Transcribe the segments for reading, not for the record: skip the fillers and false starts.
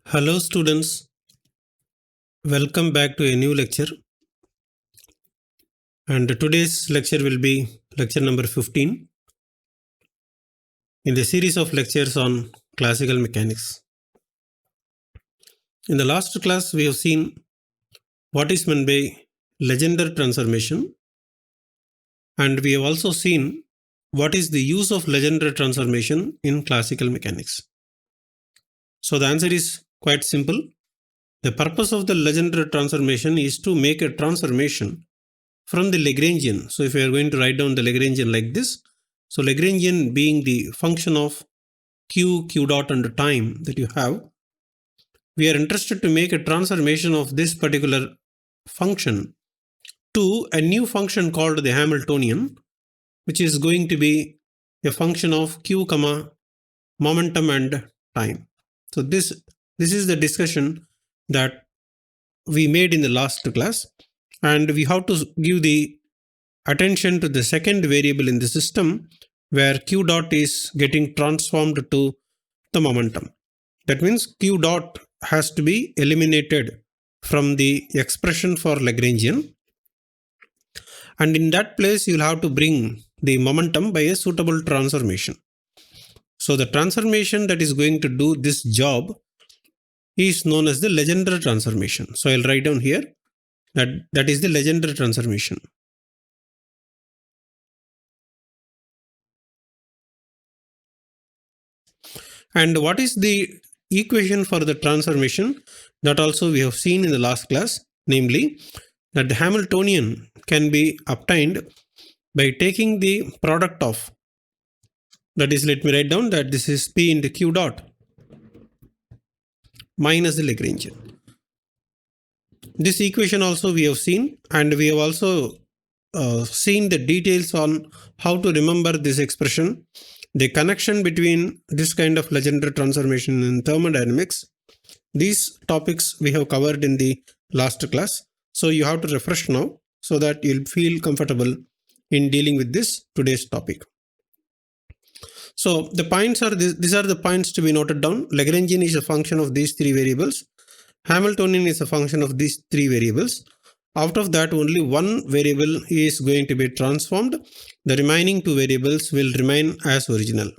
Hello students, welcome back to a new lecture, and today's lecture will be lecture number 15 in the series of lectures on classical mechanics. In the last class we have seen what is meant by Legendre transformation, and we have also seen what is the use of Legendre transformation in classical mechanics. So the answer is quite simple. The purpose of the Legendre transformation is to make a transformation from the Lagrangian. So if we are going to write down the Lagrangian like this, so Lagrangian being the function of q dot and time that you have, we are interested to make a transformation of this particular function to a new function called the Hamiltonian, which is going to be a function of q comma momentum and time. So this is the discussion that we made in the last class, and we have to give the attention to the second variable in the system where q dot is getting transformed to the momentum. That means q dot has to be eliminated from the expression for Lagrangian, and in that place you'll have to bring the momentum by a suitable transformation. So the transformation that is going to do this job is known as the Legendre transformation. So I'll write down here that is the Legendre transformation. And what is the equation for the transformation? That also we have seen in the last class, namely that the Hamiltonian can be obtained by taking the product of, that is, let me write down that this is P into Q dot minus the Lagrangian. This equation also we have seen, and we have also seen the details on how to remember this expression, the connection between this kind of Legendre transformation in thermodynamics. These topics we have covered in the last class. So you have to refresh now so that you'll feel comfortable in dealing with this today's topic. So the points are these are the points to be noted down. Lagrangian is a function of these three variables. Hamiltonian is a function of these three variables. Out of that, only one variable is going to be transformed. The remaining two variables will remain as original.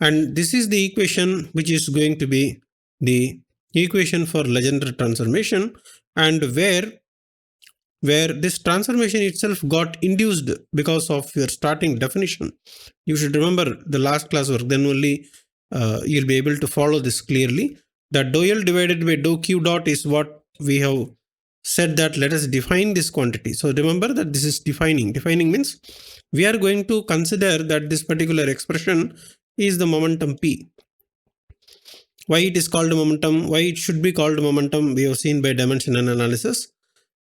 And this is the equation which is going to be the equation for Legendre transformation, and where this transformation itself got induced because of your starting definition. You should remember the last class work, then only you'll be able to follow this clearly. That dou L divided by dou Q dot is what we have said that let us define this quantity. So remember that this is defining. Defining means we are going to consider that this particular expression is the momentum P. Why it is called momentum, why it should be called momentum, we have seen by dimensional analysis.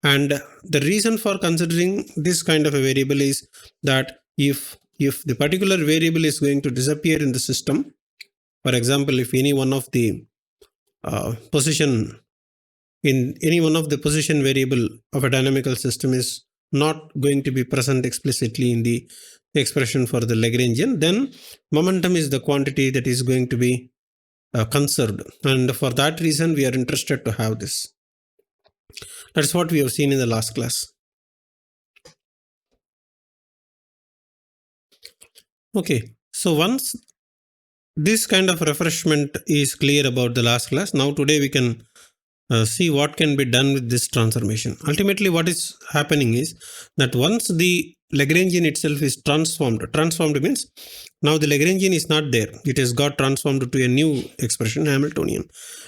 And the reason for considering this kind of a variable is that if the particular variable is going to disappear in the system, for example, if any one of the position variable of a dynamical system is not going to be present explicitly in the expression for the Lagrangian, then momentum is the quantity that is going to be conserved, and for that reason we are interested to have this. That's what we have seen in the last class. Okay, so once this kind of refreshment is clear about the last class, now today we can see what can be done with this transformation. Ultimately, what is happening is that once the Lagrangian itself is transformed means now the Lagrangian is not there. It has got transformed to a new expression, Hamiltonian.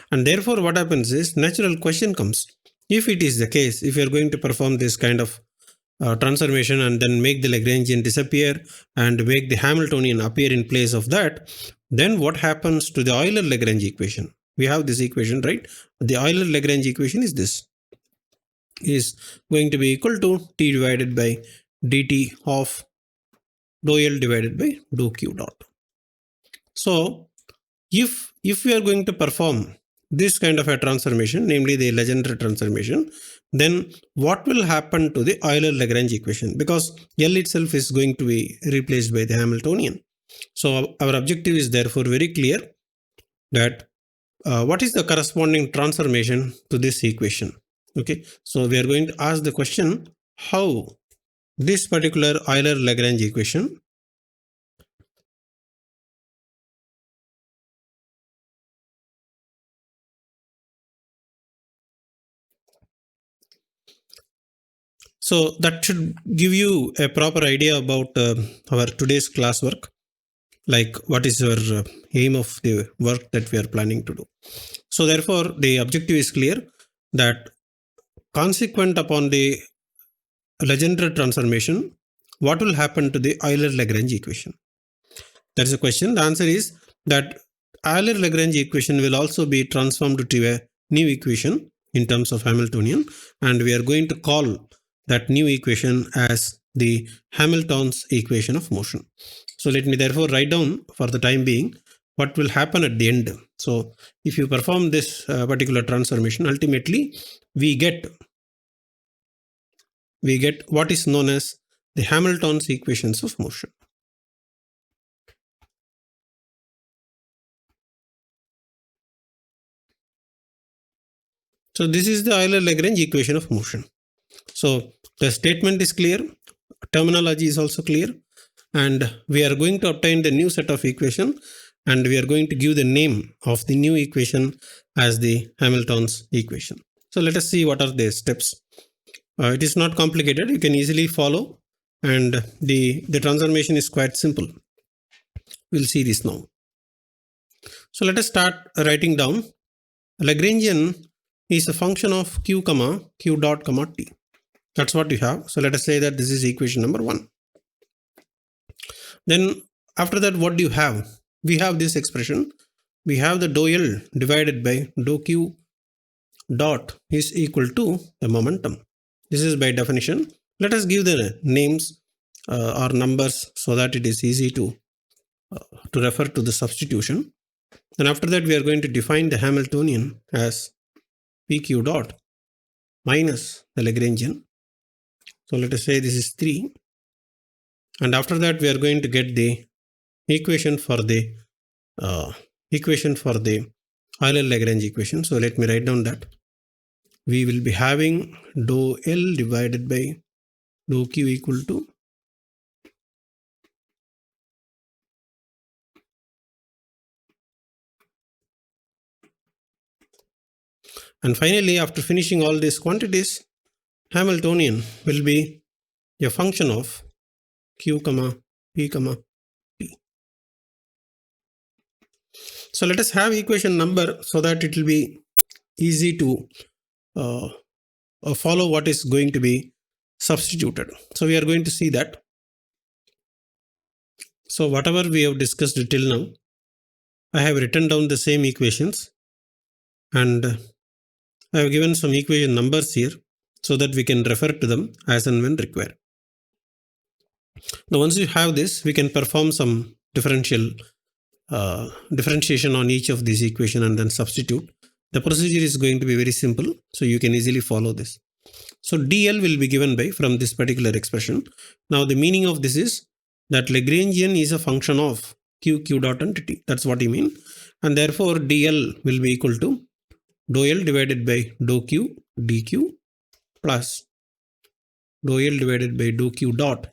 And therefore, what happens is, natural question comes. If it is the case, if you are going to perform this kind of transformation and then make the Lagrangian disappear and make the Hamiltonian appear in place of that, then what happens to the Euler-Lagrange equation? We have this equation, right? The Euler-Lagrange equation is this, is going to be equal to T divided by dt of dou L divided by dou Q dot. So if we are going to perform this kind of a transformation, namely the Legendre transformation, then what will happen to the Euler-Lagrange equation? Because L itself is going to be replaced by the Hamiltonian. So our objective is therefore very clear, that what is the corresponding transformation to this equation? Okay, so we are going to ask the question how this particular Euler-Lagrange equation so that should give you a proper idea about our today's classwork, like what is your aim of the work that we are planning to do. So therefore, the objective is clear that consequent upon the Legendre transformation, what will happen to the Euler-Lagrange equation? That is a question. The answer is that Euler-Lagrange equation will also be transformed to a new equation in terms of Hamiltonian, and we are going to call that new equation as the Hamilton's equation of motion. So let me therefore write down for the time being what will happen at the end. So if you perform this particular transformation, ultimately we get what is known as the Hamilton's equations of motion. So this is the Euler-Lagrange equation of motion. So the statement is clear, terminology is also clear, and we are going to obtain the new set of equation, and we are going to give the name of the new equation as the Hamilton's equation. So let us see what are the steps. It is not complicated, you can easily follow, and the transformation is quite simple. We'll see this now. So let us start writing down. Lagrangian is a function of q comma q dot comma t. That's what you have. So let us say that this is equation number 1. Then after that, what do you have? We have this expression. We have the dou L divided by dou q dot is equal to the momentum. This is by definition. Let us give the names or numbers so that it is easy to refer to the substitution. And after that, we are going to define the Hamiltonian as pq dot minus the Lagrangian. So let us say this is 3. And after that, we are going to get the equation for the Euler-Lagrange equation. So let me write down that. We will be having dou L divided by dou Q equal to and finally, after finishing all these quantities, Hamiltonian will be a function of Q comma P comma T. So let us have equation number so that it will be easy to follow what is going to be substituted. So we are going to see that. So whatever we have discussed till now, I have written down the same equations, and I have given some equation numbers here so that we can refer to them as and when required. Now once you have this, we can perform some differentiation on each of these equation and then substitute. The procedure is going to be very simple, so you can easily follow this. So dl will be given by from this particular expression. Now the meaning of this is that Lagrangian is a function of q dot and t. That's what you mean. And therefore dl will be equal to dou L divided by dou Q dq plus dou L divided by dou Q dot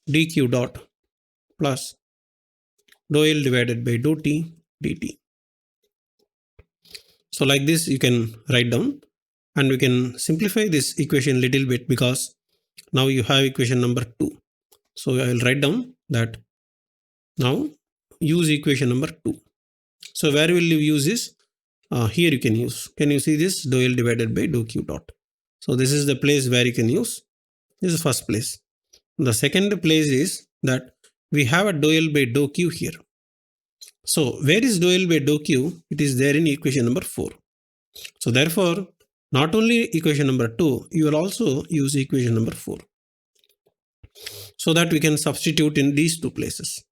dq dot plus dou L divided by dou T dt. So like this you can write down, and we can simplify this equation little bit because now you have equation number 2. So I will write down that now use equation number 2. So where will you use this? Here you can use. Can you see this? Dou L divided by dou Q dot. So this is the place where you can use. This is the first place. The second place is that we have a dou L by dou Q here. So where is dou L by dou Q? It is there in equation number 4. So therefore, not only equation number 2, you will also use equation number 4. So that we can substitute in these two places.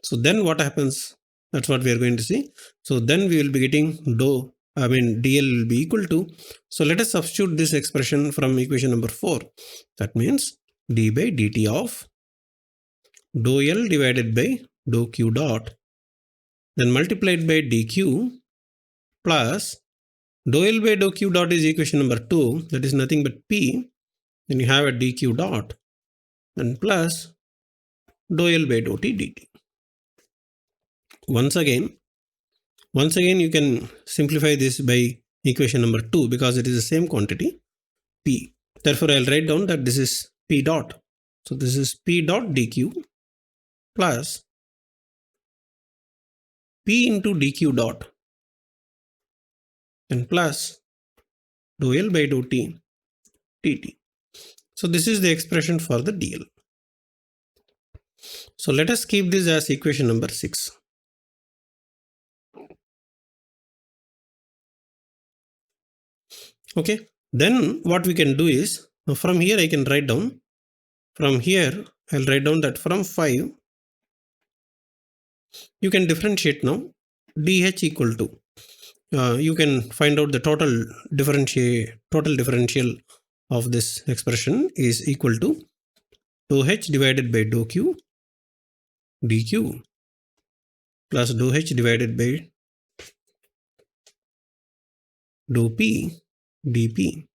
So then what happens? That's what we are going to see. So then we will be getting dl will be equal to. So let us substitute this expression from equation number 4. That means d by dt of dou L divided by dou Q dot, then multiplied by dq plus dou L by dou Q dot is equation number 2, that is nothing but P. Then you have a dQ dot and plus dou L by dou T dt. Once again you can simplify this by equation number 2 because it is the same quantity P. Therefore, I'll write down that this is P dot. So this is P dot dQ plus P into dQ dot and plus dou L by dou T dt. So this is the expression for the dl. So let us keep this as equation number 6. Okay, then what we can do is, from here I can write down, from here I'll write down that from 5 you can differentiate now dH equal to, you can find out the total differential of this expression is equal to dou H divided by dou Q dQ plus dou H divided by dou P dP.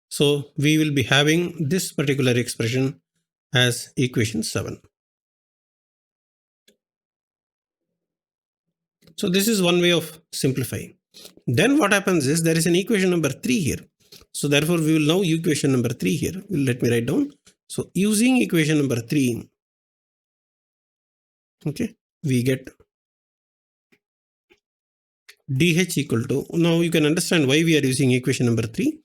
So we will be having this particular expression as equation 7. So this is one way of simplifying. Then what happens is there is an equation number 3 here. So therefore we will now equation number 3 here. Let me write down. So using equation number 3, okay, we get dH equal to, now you can understand why we are using equation number 3.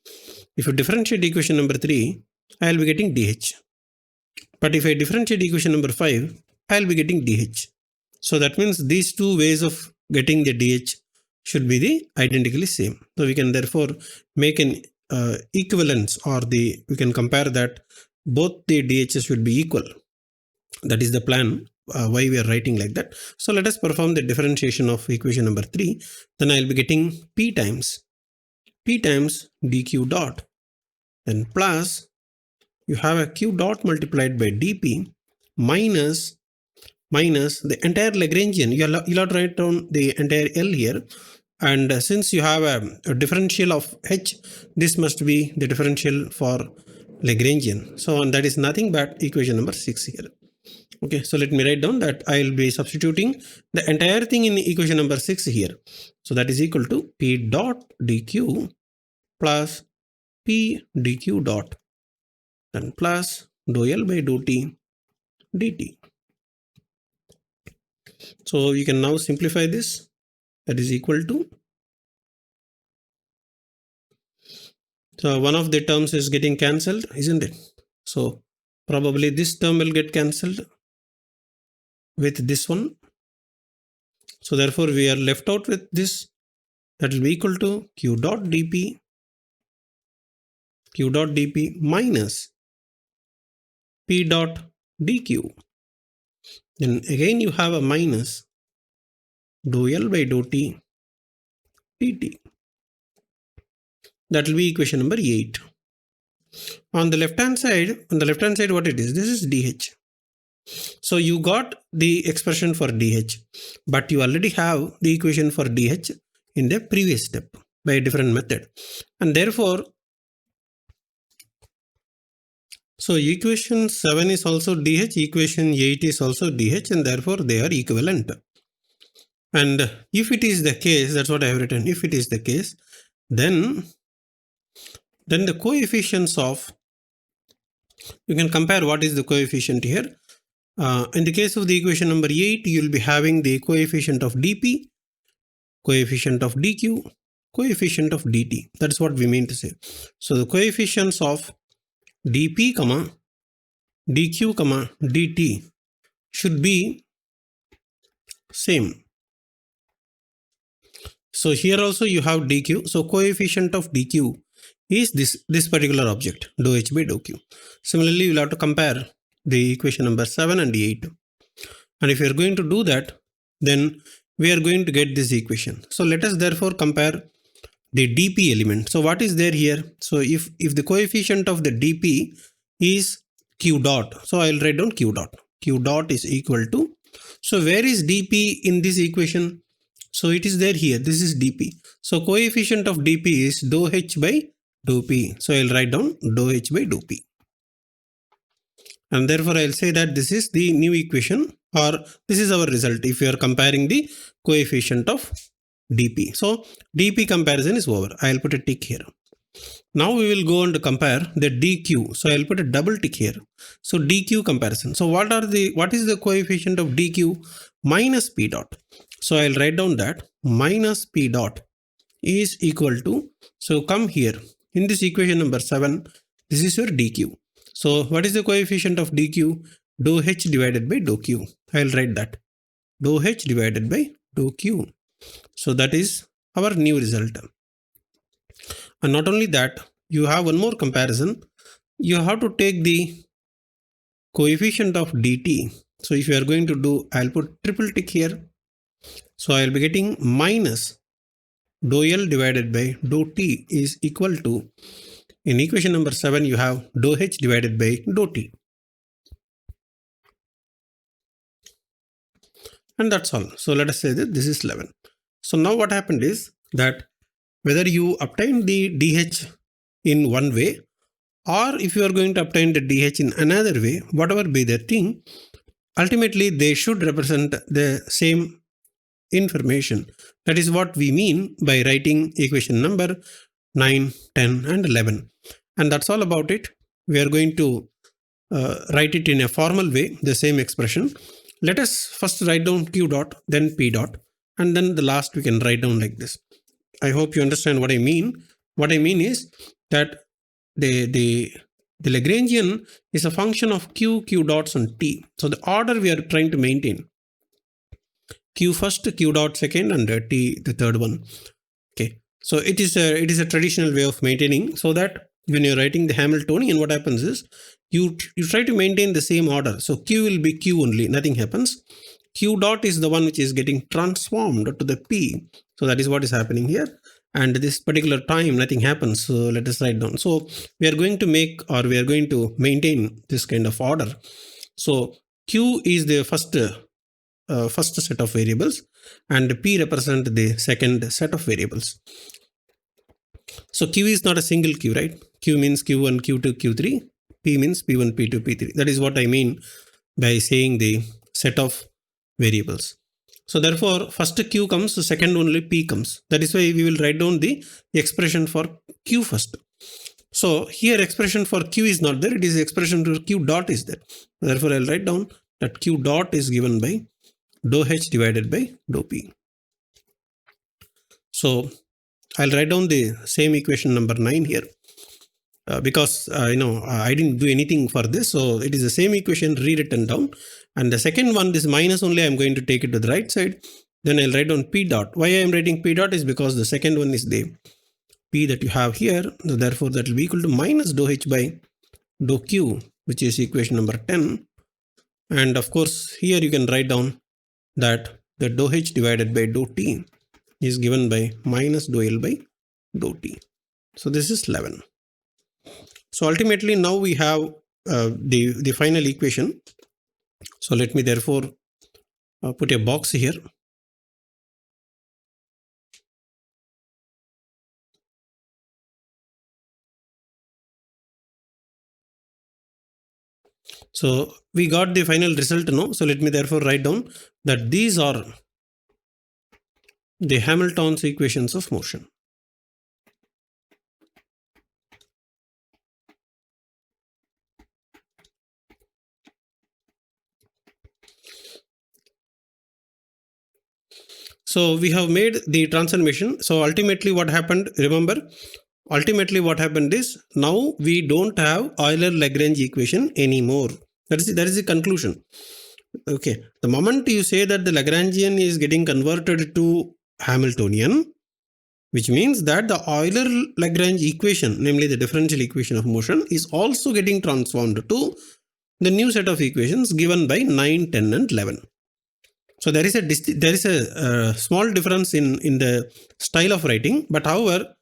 If you differentiate equation number 3, I will be getting dH. But if I differentiate equation number 5, I will be getting dH. So that means these two ways of getting the dH should be the identically same. So we can therefore make an equivalence, or we can compare that both the dHs should be equal. That is the plan, why we are writing like that. So let us perform the differentiation of equation number 3. Then I will be getting P times dQ dot, then plus you have a Q dot multiplied by dP minus the entire Lagrangian. You'll have to write down the entire L here, and since you have a differential of H, this must be the differential for Lagrangian. So and that is nothing but equation number 6 here. Okay, so let me write down that I will be substituting the entire thing in equation number 6 here. So that is equal to P dot dQ plus P dQ dot and plus dou L by dou T dt. So you can now simplify this. That is equal to, so one of the terms is getting cancelled, isn't it? So probably this term will get cancelled with this one. So therefore we are left out with this. That will be equal to Q dot dP minus P dot dQ. Then again you have a minus dou L by dou T dt. That will be equation number 8. On the left hand side, what it is? This is dH. So you got the expression for dH, but you already have the equation for dH in the previous step by a different method. And therefore, so equation 7 is also dH, equation 8 is also dH, and therefore they are equivalent. And if it is the case, that's what I have written, if it is the case, then the coefficients of, you can compare what is the coefficient here. In the case of the equation number 8, you will be having the coefficient of dP, coefficient of dQ, coefficient of dt. That's what we mean to say. So the coefficients of dP, dQ, dt should be same. So here also you have dQ. So coefficient of dQ is this particular object, dou H by dou Q. Similarly, you will have to compare the equation number 7 and 8. And if you are going to do that, then we are going to get this equation. So let us therefore compare the dP element. So what is there here? So if the coefficient of the dP is Q dot, so I will write down Q dot. q dot is equal to, so where is dp in this equation? So it is there here, this is dp. So coefficient of dp is dou h by dou p. So I'll write down dou h by dou p. And therefore I'll say that this is the new equation, or this is our result if you are comparing the coefficient of dp. So dp comparison is over. I'll put a tick here. Now we will go and compare the dq. So I'll put a double tick here. So dq comparison. So what is the coefficient of dq? Minus p dot. So I'll write down that minus p dot is equal to, so come here in this equation number 7, this is your dq. So what is the coefficient of dq? Dou h divided by dou q. I'll write that dou h divided by dou q. So that is our new result. And not only that, you have one more comparison. You have to take the coefficient of dt. So if you are going to do, I'll put triple tick here. So I'll be getting minus dou L divided by dou T is equal to, in equation number 7, you have dou H divided by dou T. And that's all. So let us say that this is 11. So now what happened is that whether you obtain the DH in one way, or if you are going to obtain the DH in another way, whatever be the thing, ultimately they should represent the same information. That is what we mean by writing equation number 9, 10 and 11. And that's all about it. We are going to write it in a formal way, the same expression. Let us first write down q dot, then p dot, and then the last we can write down like this. I hope you understand what I mean. What I mean is that the Lagrangian is a function of q dots and t. So the order we are trying to maintain. Q first, q dot second, and t the third one. Okay. So it is a traditional way of maintaining, so that when you're writing the Hamiltonian, what happens is you try to maintain the same order. So q will be q only, nothing happens. Q dot is the one which is getting transformed to the p. So that is what is happening here. And this particular time, nothing happens. So let us write down. So we are going to make, or we are going to maintain this kind of order. So q is the first set of variables, and p represent the second set of variables. So q is not a single q, right? Q means q1, q2, q3. P means p1, p2, p3. That is what I mean by saying the set of variables. So therefore, first q comes, second only p comes. That is why we will write down the expression for q first. So here expression for q is not there. It is expression for q dot is there. Therefore, I'll write down that q dot is given by dou h divided by dou p. So I'll write down the same equation number 9 here. Because I didn't do anything for this, so it is the same equation rewritten down. And the second one, this minus only, I'm going to take it to the right side. Then I'll write down p dot. Why I am writing p dot is because the second one is the p that you have here. So therefore, that will be equal to minus dou h by dou q, which is equation number 10. And of course, here you can write down that the dou h divided by dou t is given by minus dou L by dou t. So this is 11. So ultimately now we have the final equation. So let me therefore put a box here. So we got the final result now. So let me therefore write down that these are the Hamilton's equations of motion. So we have made the transformation. So ultimately what happened, remember, ultimately what happened is now we don't have Euler-Lagrange equation anymore. That is the conclusion. Okay. The moment you say that the Lagrangian is getting converted to Hamiltonian, which means that the Euler-Lagrange equation, namely the differential equation of motion, is also getting transformed to the new set of equations given by 9, 10 and 11. So there is a small difference in the style of writing, but however,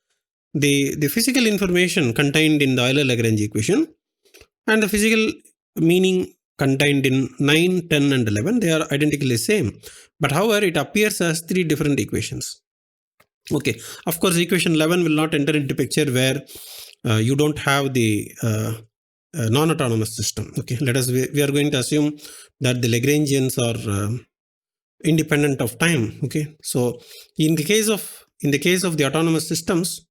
the physical information contained in the Euler-Lagrange equation and the physical meaning contained in 9, 10 and 11, they are identically same. But however, it appears as three different equations. Okay, of course, equation 11 will not enter into picture where you don't have the non-autonomous system. Okay, we are going to assume that the Lagrangians are independent of time. Okay, so in the case of the autonomous systems,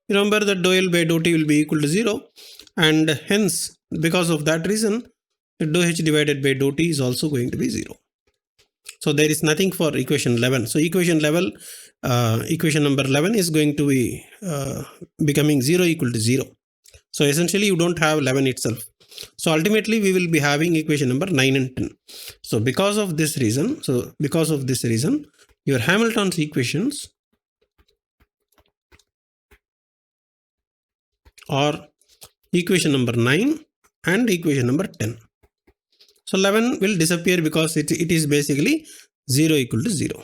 remember that dou L by dou T will be equal to 0, and hence because of that reason, dou H divided by dou T is also going to be 0. So there is nothing for equation 11. So equation number 11 is going to be becoming 0 equal to 0. So essentially you don't have 11 itself. So ultimately we will be having equation number 9 and 10. So because of this reason, your Hamilton's equations are equation number 9 and equation number 10. So 11 will disappear because it is basically 0 equal to 0.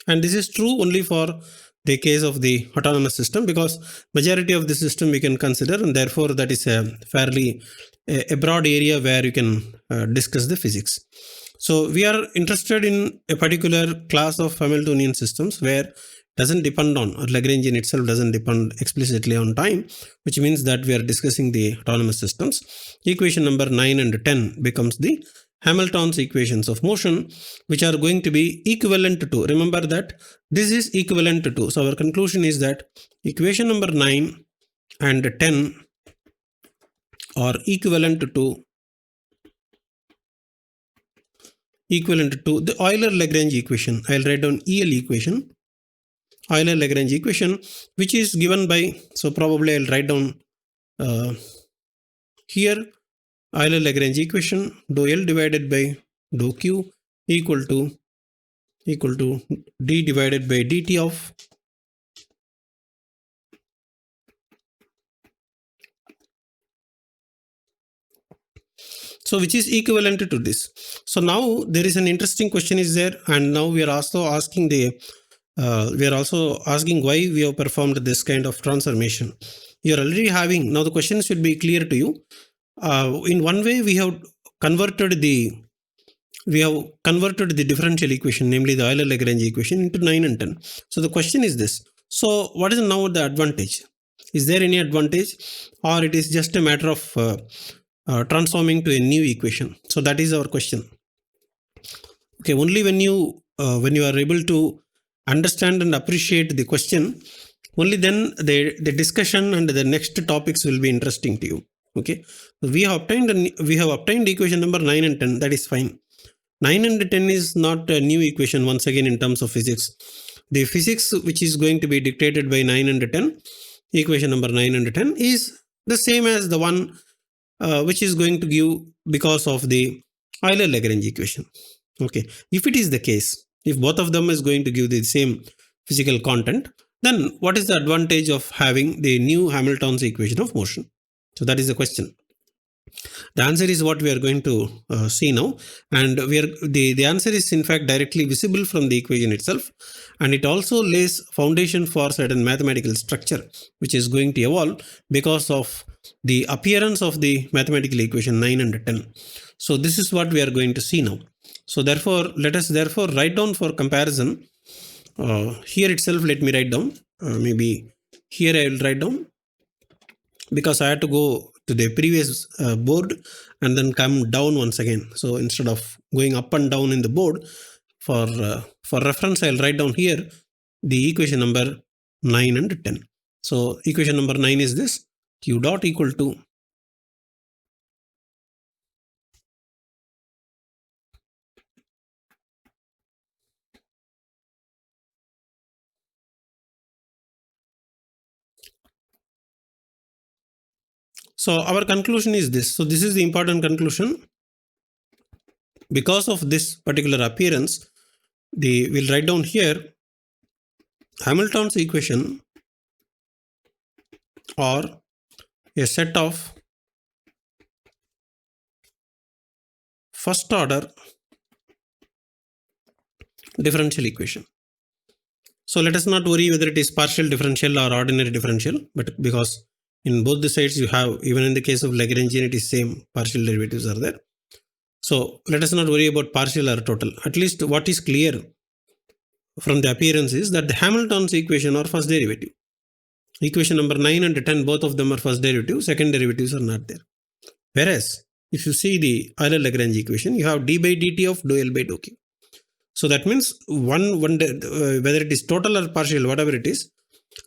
And this is true only for the case of the autonomous system, because majority of the system we can consider, and therefore that is a fairly a broad area where you can discuss the physics. So we are interested in a particular class of Hamiltonian systems where doesn't depend on, or Lagrangian itself doesn't depend explicitly on time, which means that we are discussing the autonomous systems. Equation number 9 and 10 becomes the Hamilton's equations of motion, which are going to be equivalent to, remember that this is equivalent to. So our conclusion is that equation number 9 and 10 are equivalent to the Euler-Lagrange equation. I'll write down EL equation, Euler-Lagrange equation, which is given by, so probably I'll write down here Euler-Lagrange equation, dou L divided by dou Q equal to d divided by dt of so which is equivalent to this. So now there is an interesting question is there, and now we are also asking why we have performed this kind of transformation. You are already having, now the question should be clear to you. In one way we have converted the differential equation, namely the Euler-Lagrange equation, into 9 and 10. So the question is this. So what is now the advantage? Is there any advantage, or it is just a matter of transforming to a new equation? So that is our question. Okay, only when you are able to understand and appreciate the question, only then the discussion and the next topics will be interesting to you. Okay, we have obtained equation number 9 and 10. That is fine. 9 and 10 is not a new equation once again in terms of physics. The physics which is going to be dictated by 9 and 10, equation number 9 and 10, is the same as the one which is going to give because of the Euler-Lagrange equation. Okay, if it is the case, if both of them is going to give the same physical content, then what is the advantage of having the new Hamilton's equation of motion? So that is the question. The answer is what we are going to see now, and the answer is in fact directly visible from the equation itself, and it also lays foundation for certain mathematical structure which is going to evolve because of the appearance of the mathematical equation 9 and 10. So this is what we are going to see now. So therefore, let us write down for comparison. Here itself, let me write down. Maybe here I will write down, because I had to go to the previous board and then come down once again. So instead of going up and down in the board, for reference, I'll write down here the equation number 9 and 10. So equation number 9 is this: Q dot equal to So our conclusion is this. So this is the important conclusion. Because of this particular appearance, we'll write down here Hamilton's equation or a set of first order differential equation. So let us not worry whether it is partial differential or ordinary differential, but because in both the sides you have, even in the case of Lagrangian, it is same partial derivatives are there. So let us not worry about partial or total. At least what is clear from the appearance is that the Hamilton's equation are first derivative. Equation number 9 and 10, both of them are first derivative, second derivatives are not there. Whereas if you see the Euler-Lagrange equation, you have d by dt of dou L by dou Q. So that means whether it is total or partial, whatever it is,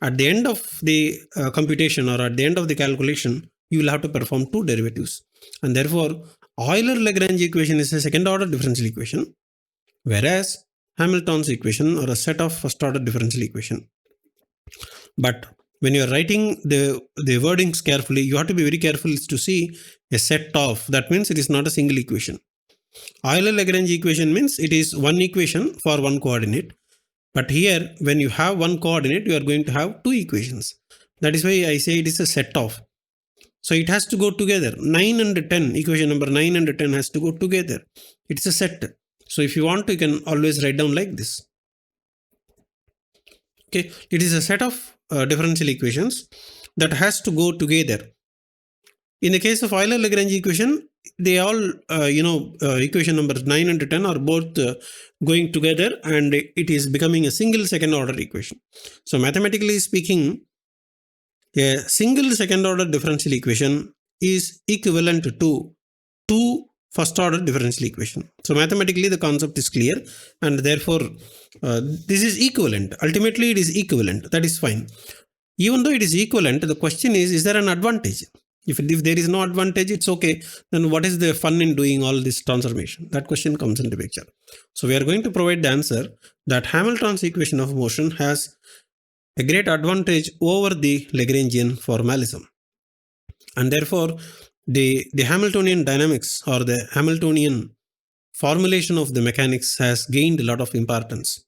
at the end of the computation or at the end of the calculation, you will have to perform two derivatives. And therefore, Euler-Lagrange equation is a second order differential equation, whereas Hamilton's equation or a set of first order differential equation. But when you are writing the wordings carefully, you have to be very careful to see a set of. That means it is not a single equation. Euler-Lagrange equation means it is one equation for one coordinate. But here, when you have one coordinate, you are going to have two equations. That is why I say it is a set of. So it has to go together. 9 and 10, equation number 9 and 10 has to go together. It's a set. So if you want to, you can always write down like this. Okay, it is a set of differential equations that has to go together. In the case of Euler-Lagrange equation, they all, equation numbers 9 and 10 are both going together and it is becoming a single second order equation. So mathematically speaking, a single second order differential equation is equivalent to two first order differential equation. So mathematically the concept is clear and therefore this is equivalent. Ultimately it is equivalent. That is fine. Even though it is equivalent, the question is there an advantage? If there is no advantage, it's okay. Then what is the fun in doing all this transformation? That question comes into picture. So we are going to provide the answer that Hamilton's equation of motion has a great advantage over the Lagrangian formalism. And therefore, the Hamiltonian dynamics or the Hamiltonian formulation of the mechanics has gained a lot of importance.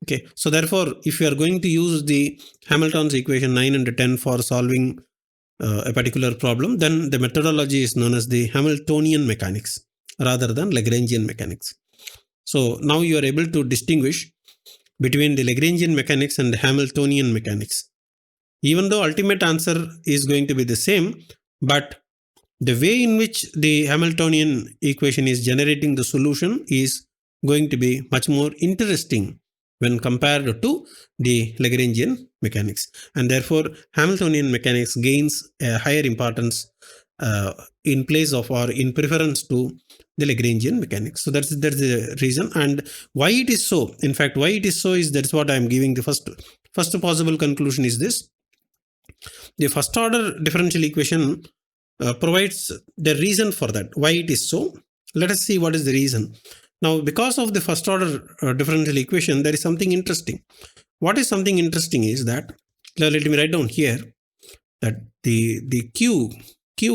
Okay, so therefore, if you are going to use the Hamilton's equation 9 and 10 for solving a particular problem, then the methodology is known as the Hamiltonian mechanics rather than Lagrangian mechanics. So now you are able to distinguish between the Lagrangian mechanics and the Hamiltonian mechanics. Even though ultimate answer is going to be the same, but the way in which the Hamiltonian equation is generating the solution is going to be much more interesting when compared to the Lagrangian mechanics. And therefore, Hamiltonian mechanics gains a higher importance in place of or in preference to the Lagrangian mechanics. So that's the reason. And why it is so, in fact, why it is so is that's what I am giving the first possible conclusion is this. The first order differential equation provides the reason for that. Why it is so? Let us see what is the reason. Now, because of the first order differential equation, there is something interesting. What is something interesting is that, let me write down here, that the Q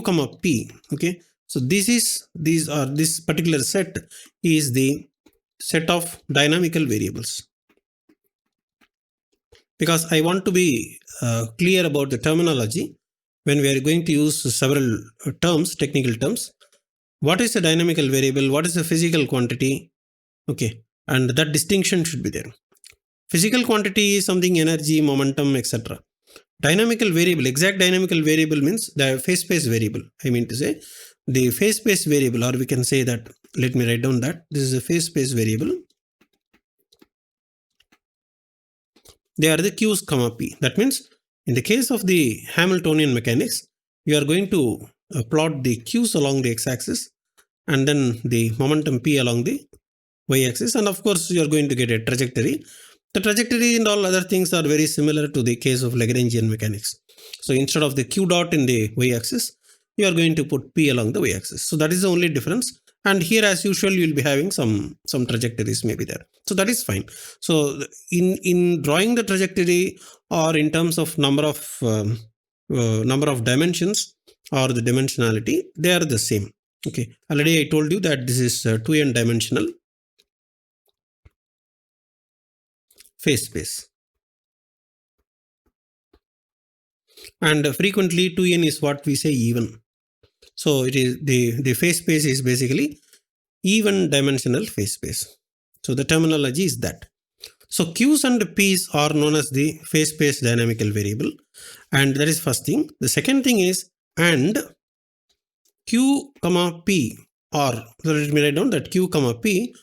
comma P, okay. So this particular set is the set of dynamical variables. Because I want to be clear about the terminology, when we are going to use several terms, technical terms, what is a dynamical variable? What is a physical quantity? Okay, and that distinction should be there. Physical quantity is something energy, momentum, etc. Dynamical variable, exact dynamical variable means the phase space variable. I mean to say the phase space variable, or we can say that, let me write down that this is a phase space variable. They are the Q's comma P. That means in the case of the Hamiltonian mechanics, you are going to plot the Q's along the x-axis and then the momentum P along the y-axis, and of course you are going to get a trajectory. The trajectory and all other things are very similar to the case of Lagrangian mechanics. So instead of the Q dot in the y-axis, you are going to put P along the y-axis. So that is the only difference. And here, as usual, you will be having some trajectories maybe there. So that is fine. So in drawing the trajectory, or in terms of number of dimensions or the dimensionality, they are the same. Okay. Already I told you that this is 2n dimensional phase space. And frequently 2n is what we say even. So it is the phase space is basically even dimensional phase space. So the terminology is that. So Q's and P's are known as the phase space dynamical variable, and that is first thing. The second thing is and Q comma P are, so let me write down that Q comma P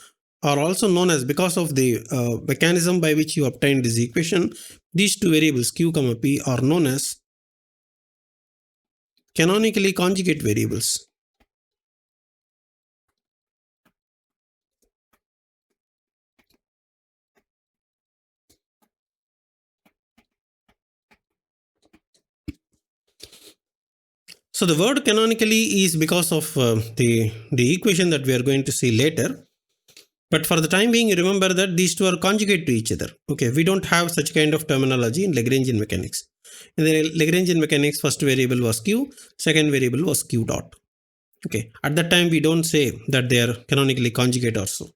are also known as, because of the mechanism by which you obtained this equation, these two variables Q comma P are known as canonically conjugate variables. So the word canonically is because of the equation that we are going to see later. But for the time being, remember that these two are conjugate to each other. Okay, we don't have such kind of terminology in Lagrangian mechanics. In the Lagrangian mechanics, first variable was Q, second variable was Q dot. Okay, at that time we don't say that they are canonically conjugate or so.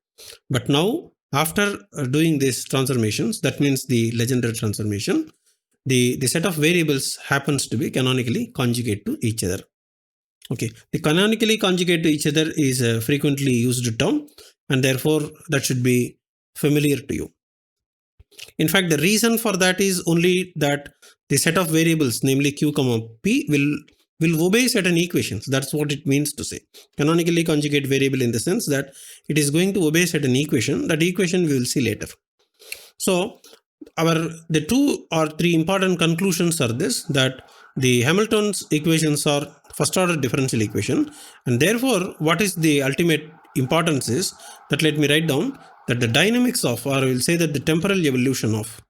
But now, after doing these transformations, that means the Legendre transformation, the set of variables happens to be canonically conjugate to each other. Okay, the canonically conjugate to each other is a frequently used term, and therefore that should be familiar to you. In fact, the reason for that is only that the set of variables, namely Q comma P, will obey certain equations. That's what it means to say canonically conjugate variable, in the sense that it is going to obey certain equation. That equation we will see later. So the two or three important conclusions are this, that the Hamilton's equations are first order differential equation, and therefore what is the ultimate importance is that, let me write down that the dynamics of, or I will say that the temporal evolution of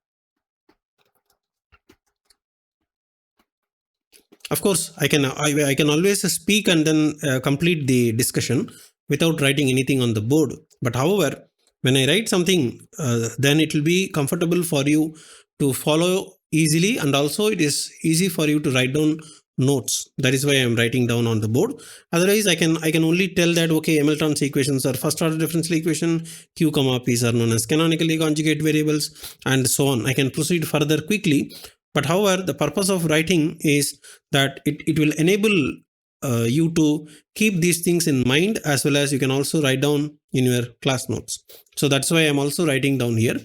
course I can always speak and then complete the discussion without writing anything on the board, but however, when I write something, then it will be comfortable for you to follow easily, and also it is easy for you to write down notes. That is why I am writing down on the board. Otherwise, I can only tell that, okay, Hamilton's equations are first order differential equation, Q comma P's are known as canonically conjugate variables, and so on. I can proceed further quickly, but however, the purpose of writing is that it will enable you to keep these things in mind, as well as you can also write down in your class notes. So that's why I'm also writing down here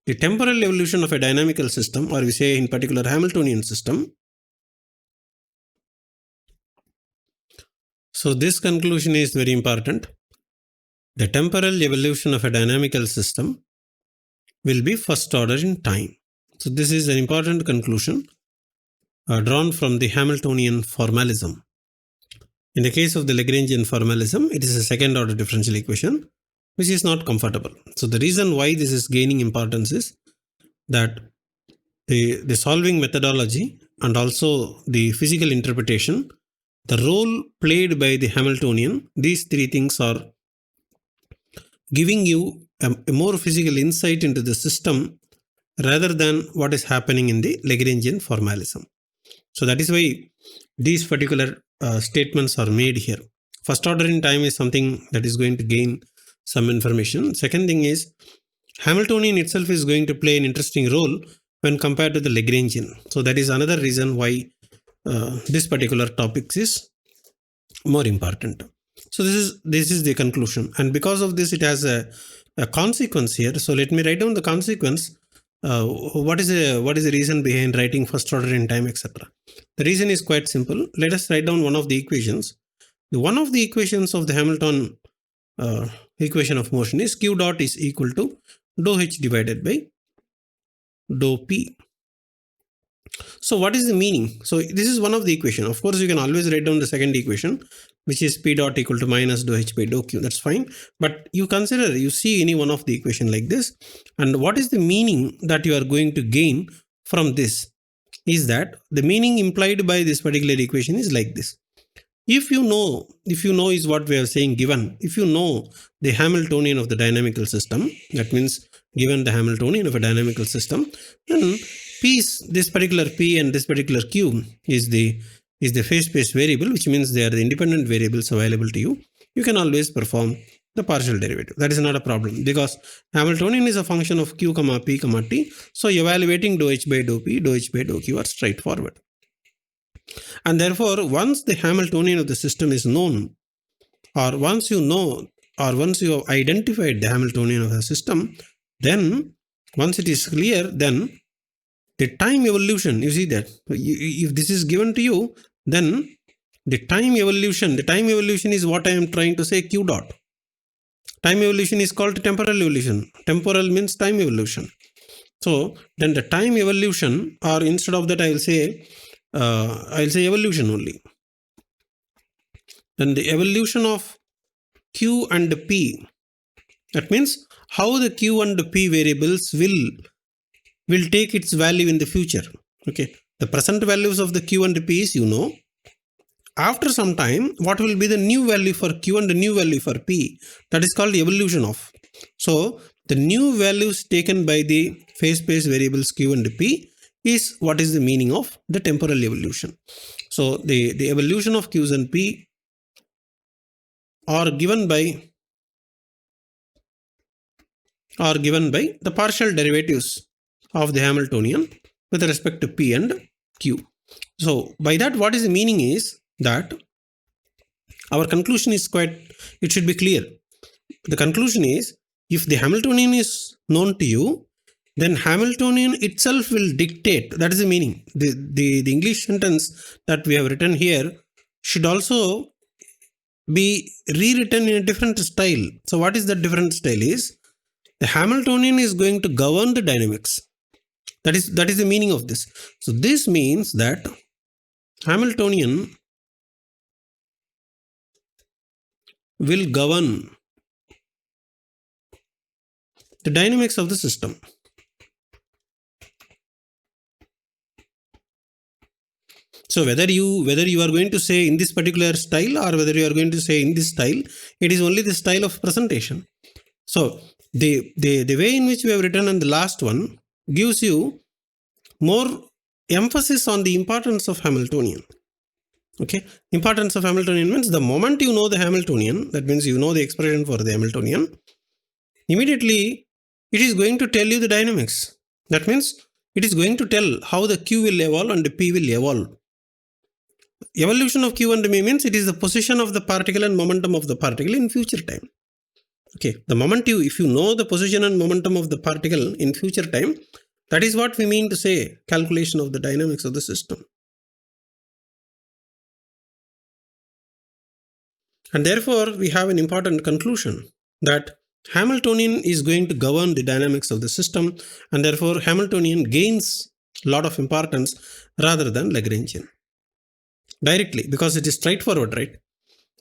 the temporal evolution of a dynamical system, or we say in particular Hamiltonian system. So this conclusion is very important. The temporal evolution of a dynamical system will be first order in time. So this is an important conclusion drawn from the Hamiltonian formalism. In the case of the Lagrangian formalism, it is a second order differential equation, which is not comfortable. So the reason why this is gaining importance is that the solving methodology and also the physical interpretation, the role played by the Hamiltonian, these three things are giving you a more physical insight into the system rather than what is happening in the Lagrangian formalism. So that is why these particular statements are made here. First order in time is something that is going to gain some information. Second thing is, Hamiltonian itself is going to play an interesting role when compared to the Lagrangian. So that is another reason why this particular topic is more important. So this is the conclusion, and because of this, it has a consequence here. So let me write down the consequence. What is the reason behind writing first order in time, etc.? The reason is quite simple. Let us write down one of the equations. One of the equations of the Hamilton equation of motion is Q dot is equal to dou H divided by dou P. So what is the meaning? So this is one of the equation. Of course, you can always write down the second equation, which is P dot equal to minus dou H by dou Q. That's fine. But you see any one of the equation like this, and what is the meaning that you are going to gain from this is that the meaning implied by this particular equation is like this. If you know is what we are saying given, if you know the Hamiltonian of the dynamical system, that means given the Hamiltonian of a dynamical system, then this particular P and this particular Q is the phase space variable, which means they are the independent variables available to you. You can always perform the partial derivative. That is not a problem, because Hamiltonian is a function of Q comma P comma T. So evaluating dou H by dou P, dou H by dou Q are straightforward. And therefore, once the Hamiltonian of the system is known, or once you know, or once you have identified the Hamiltonian of the system, then Once it is clear, then the time evolution, you see that if this is given to you, then the time evolution is what I am trying to say, q dot. Time evolution is called temporal evolution. Temporal means time evolution. So then the time evolution, or instead of that, I'll say evolution only. Then the evolution of q and p. That means how the q and p variables will take its value in the future. Okay, the present values of the q and p is, after some time, what will be the new value for q and the new value for p? That is called evolution of. So the new values taken by the phase space variables q and p is what is the meaning of the temporal evolution. So the evolution of q's and p are given by the partial derivatives of the Hamiltonian with respect to p and q. So by that, what is the meaning is that our conclusion is it should be clear. The conclusion is, if the Hamiltonian is known to you, then Hamiltonian itself will dictate. That is the meaning. The English sentence that we have written here should also be rewritten in a different style. So what is that different style is? The Hamiltonian is going to govern the dynamics. That is the meaning of this. So this means that Hamiltonian will govern the dynamics of the system. So whether you are going to say in this particular style or whether you are going to say in this style, it is only the style of presentation. So the way in which we have written on the last one gives you more emphasis on the importance of Hamiltonian. Okay, importance of Hamiltonian means the moment you know the Hamiltonian, that means you know the expression for the Hamiltonian, immediately it is going to tell you the dynamics. That means it is going to tell how the q will evolve and the p will evolve. Evolution of q and p means it is the position of the particle and momentum of the particle in future time. Okay, the moment if you know the position and momentum of the particle in future time, that is what we mean to say calculation of the dynamics of the system. And therefore, we have an important conclusion that Hamiltonian is going to govern the dynamics of the system, and therefore Hamiltonian gains a lot of importance rather than Lagrangian. Directly, because it is straightforward, right?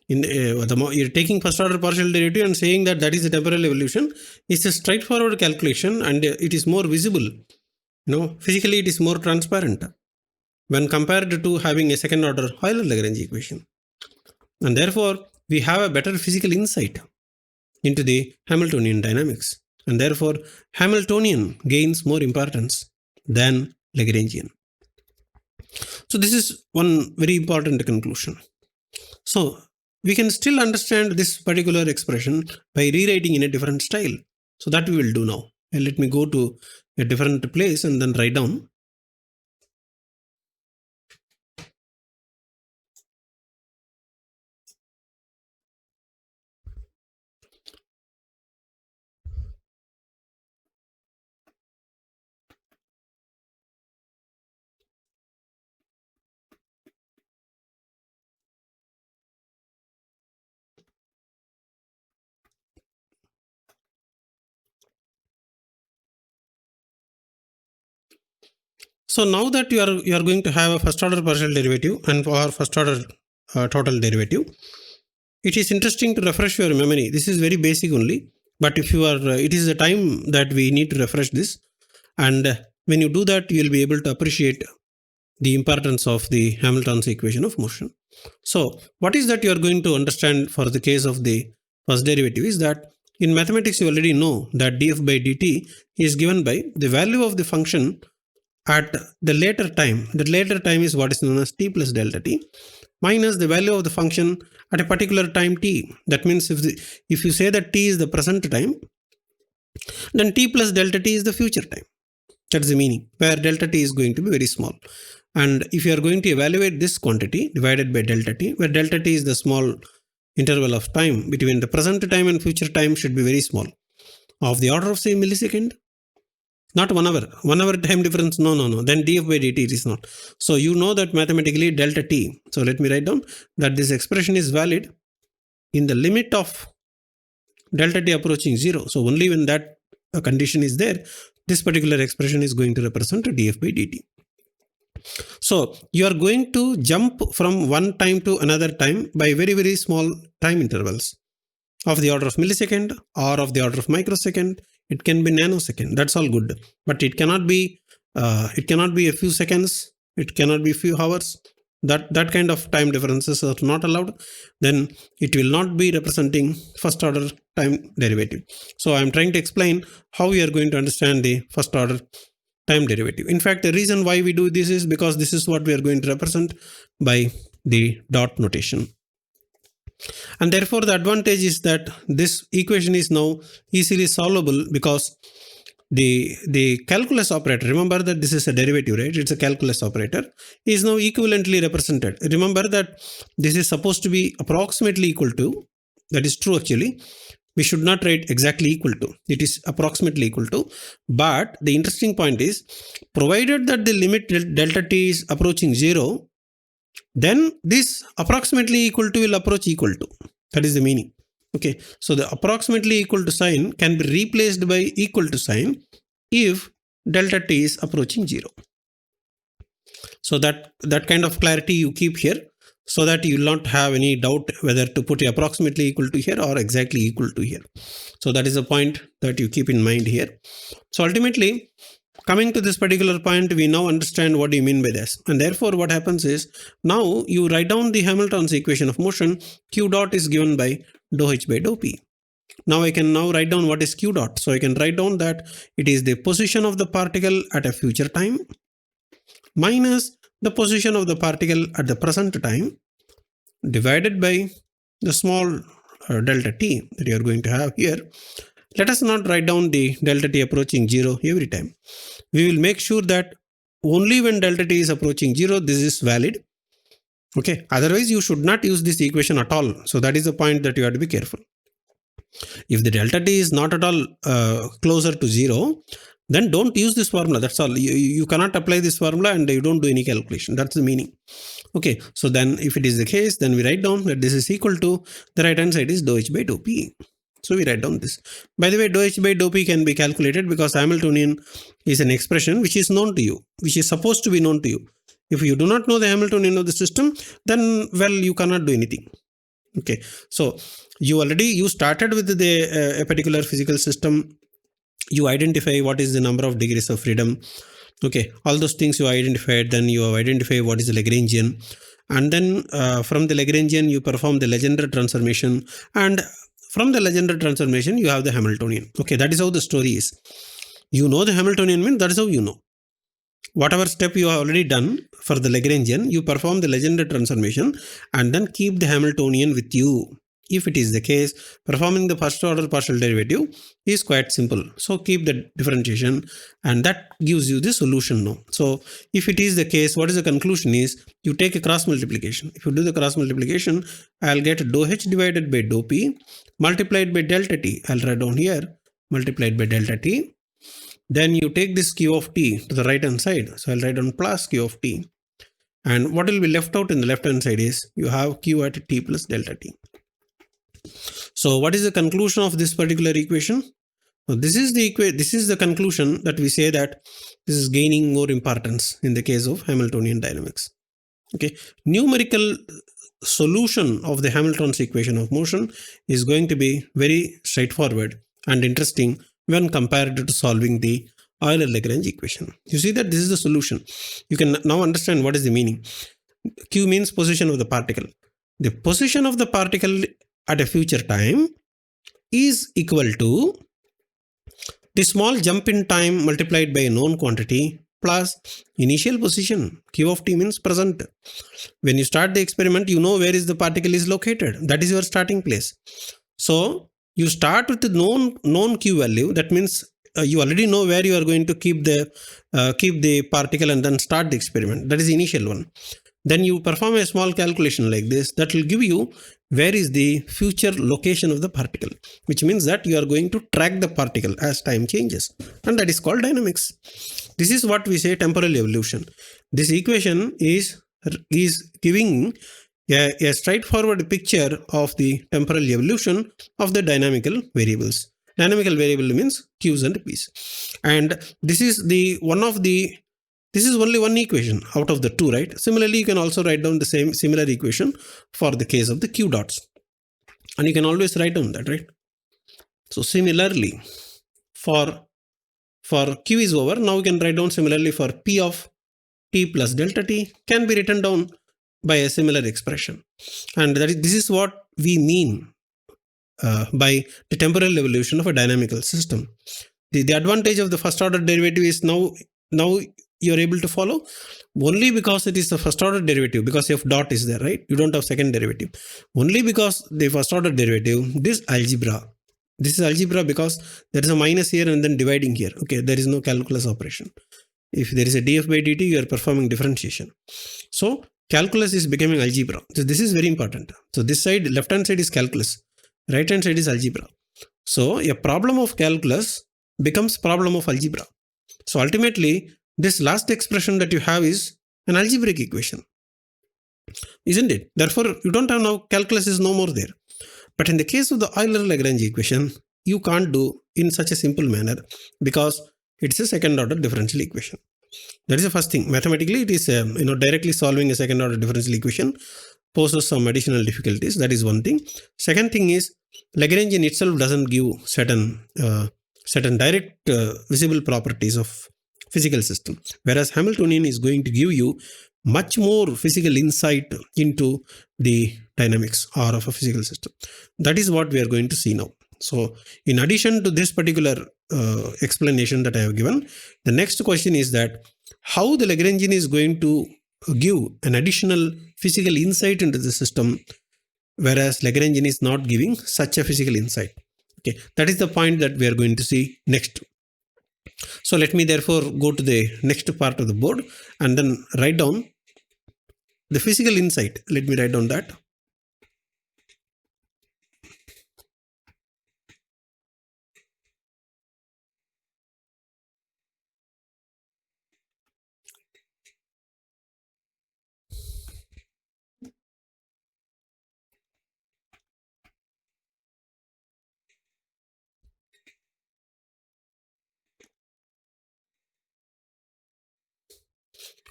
You're taking first order partial derivative and saying that is a temporal evolution. It's a straightforward calculation and it is more visible. Physically it is more transparent when compared to having a second order Euler-Lagrange equation. And therefore, we have a better physical insight into the Hamiltonian dynamics. And therefore, Hamiltonian gains more importance than Lagrangian. So this is one very important conclusion. So we can still understand this particular expression by rewriting in a different style. So that we will do now. And let me go to a different place and then write down. So now that you are going to have a first order partial derivative and for first order total derivative, it is interesting to refresh your memory. This is very basic only, but if you are, it is the time that we need to refresh this, and when you do that, you will be able to appreciate the importance of the Hamilton's equation of motion. So what is that you are going to understand for the case of the first derivative is that in mathematics you already know that df by dt is given by the value of the function at the later time. The later time is what is known as t plus delta t minus the value of the function at a particular time t. That means if you say that t is the present time, then t plus delta t is the future time. That's the meaning, where delta t is going to be very small. And if you are going to evaluate this quantity divided by delta t, where delta t is the small interval of time between the present time and future time should be very small, of the order of say millisecond. Not 1 hour. 1 hour time difference. No. Then df by dt it is not. So you know that mathematically delta t. So let me write down that this expression is valid in the limit of delta t approaching 0. So only when that condition is there, this particular expression is going to represent df by dt. So you are going to jump from one time to another time by very, very small time intervals of the order of millisecond or of the order of microsecond. It can be nanosecond. That's all good, but it cannot be a few seconds. It cannot be a few hours. That kind of time differences are not allowed. Then it will not be representing first order time derivative. So I am trying to explain how we are going to understand the first order time derivative. In fact, the reason why we do this is because this is what we are going to represent by the dot notation. And therefore, the advantage is that this equation is now easily solvable because the calculus operator, remember that this is a derivative, right? It's a calculus operator, is now equivalently represented. Remember that this is supposed to be approximately equal to, that is true actually. We should not write exactly equal to. It is approximately equal to. But the interesting point is, provided that the limit delta t is approaching 0, then this approximately equal to will approach equal to. That is the meaning. Okay. So the approximately equal to sign can be replaced by equal to sign if delta t is approaching 0. So that kind of clarity you keep here, so that you will not have any doubt whether to put approximately equal to here or exactly equal to here. So that is a point that you keep in mind here. So ultimately, coming to this particular point, we now understand what you mean by this. And therefore, what happens is, now you write down the Hamilton's equation of motion. Q dot is given by dou h by dou p. Now I can now write down what is Q dot. So I can write down that it is the position of the particle at a future time minus the position of the particle at the present time divided by the small delta t that you are going to have here. Let us not write down the delta t approaching 0 every time. We will make sure that only when delta t is approaching 0, this is valid. Okay. Otherwise, you should not use this equation at all. So that is the point that you have to be careful. If the delta t is not at all closer to 0, then don't use this formula. That's all. You cannot apply this formula and you don't do any calculation. That's the meaning. Okay. So then if it is the case, then we write down that this is equal to, the right hand side is dou h by dou p. So we write down this. By the way, dou h by dou p can be calculated because Hamiltonian is an expression which is known to you, which is supposed to be known to you. If you do not know the Hamiltonian of the system, then, well, you cannot do anything. Okay. So you started with a particular physical system. You identify what is the number of degrees of freedom. Okay. All those things you identified, then you identify what is the Lagrangian. And then from the Lagrangian, you perform the Legendre transformation. And from the Legendre transformation, you have the Hamiltonian. Okay. That is how the story is. You know the Hamiltonian means that is how you know. Whatever step you have already done for the Lagrangian, you perform the Legendre transformation and then keep the Hamiltonian with you. If it is the case, performing the first order partial derivative is quite simple. So keep the differentiation and that gives you the solution now. So if it is the case, what is the conclusion is, you take a cross multiplication. If you do the cross multiplication, I'll get dou h divided by dou p multiplied by delta t. I'll write down here multiplied by delta t. Then you take this q of t to the right hand side. So I'll write down plus q of t. And what will be left out in the left hand side is, you have q at t plus delta t. So what is the conclusion of this particular equation? Now, this is the conclusion that we say that this is gaining more importance in the case of Hamiltonian dynamics. Okay. Numerical solution of the Hamilton's equation of motion is going to be very straightforward and interesting when compared to solving the Euler-Lagrange equation. You see that this is the solution. You can now understand what is the meaning. Q means position of the particle. The position of the particle at a future time is equal to the small jump in time multiplied by a known quantity plus initial position. Q of t means present. When you start the experiment, you know where is the particle is located. That is your starting place. So you start with the known Q value. That means you already know where you are going to keep the particle and then start the experiment. That is the initial one. then you perform a small calculation like this that will give you where is the future location of the particle, which means that you are going to track the particle as time changes, and that is called dynamics. This is what we say temporal evolution. This equation is giving a straightforward picture of the temporal evolution of the dynamical variables. Dynamical variable means Q's and P's, and this is only one equation out of the two, right? Similarly, you can also write down the similar equation for the case of the Q dots, and you can always write down that, right? So similarly, for Q is over, now we can write down similarly for P of T plus delta T can be written down by a similar expression, and this is what we mean by the temporal evolution of a dynamical system. The advantage of the first order derivative is now you are able to follow only because it is the first order derivative, because f dot is there, right? You don't have second derivative. Only because the first order derivative, this is algebra because there is a minus here and then dividing here. Okay, there is no calculus operation. If there is a df by dt, you are performing differentiation. So calculus is becoming algebra. So this is very important. So this side, left hand side is calculus, right hand side is algebra. So a problem of calculus becomes problem of algebra. So ultimately, this last expression that you have is an algebraic equation, isn't it? Therefore, you don't have now, calculus is no more there. But in the case of the Euler-Lagrange equation, you can't do in such a simple manner because it's a second order differential equation. That is the first thing. Mathematically, it is directly solving a second order differential equation poses some additional difficulties. That is one thing. Second thing is Lagrangian itself doesn't give certain direct visible properties of physical system, whereas Hamiltonian is going to give you much more physical insight into the dynamics or of a physical system. That is what we are going to see now. So in addition to this particular explanation that I have given, the next question is that how the Lagrangian is going to give an additional physical insight into the system, whereas Lagrangian is not giving such a physical insight. Okay, that is the point that we are going to see next. So let me therefore go to the next part of the board and then write down the physical insight. Let me write down that.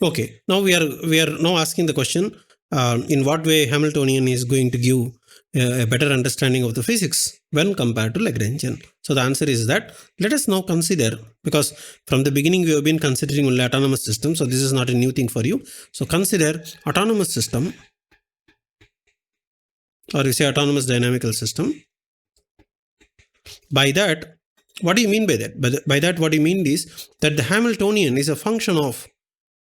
Okay, now we are now asking the question, in what way Hamiltonian is going to give a better understanding of the physics when compared to Lagrangian. So the answer is that let us now consider, because from the beginning we have been considering only autonomous system, so this is not a new thing for you. So consider autonomous system, or you say autonomous dynamical system. By that, what do you mean by that? By that, what you mean is that the Hamiltonian is a function of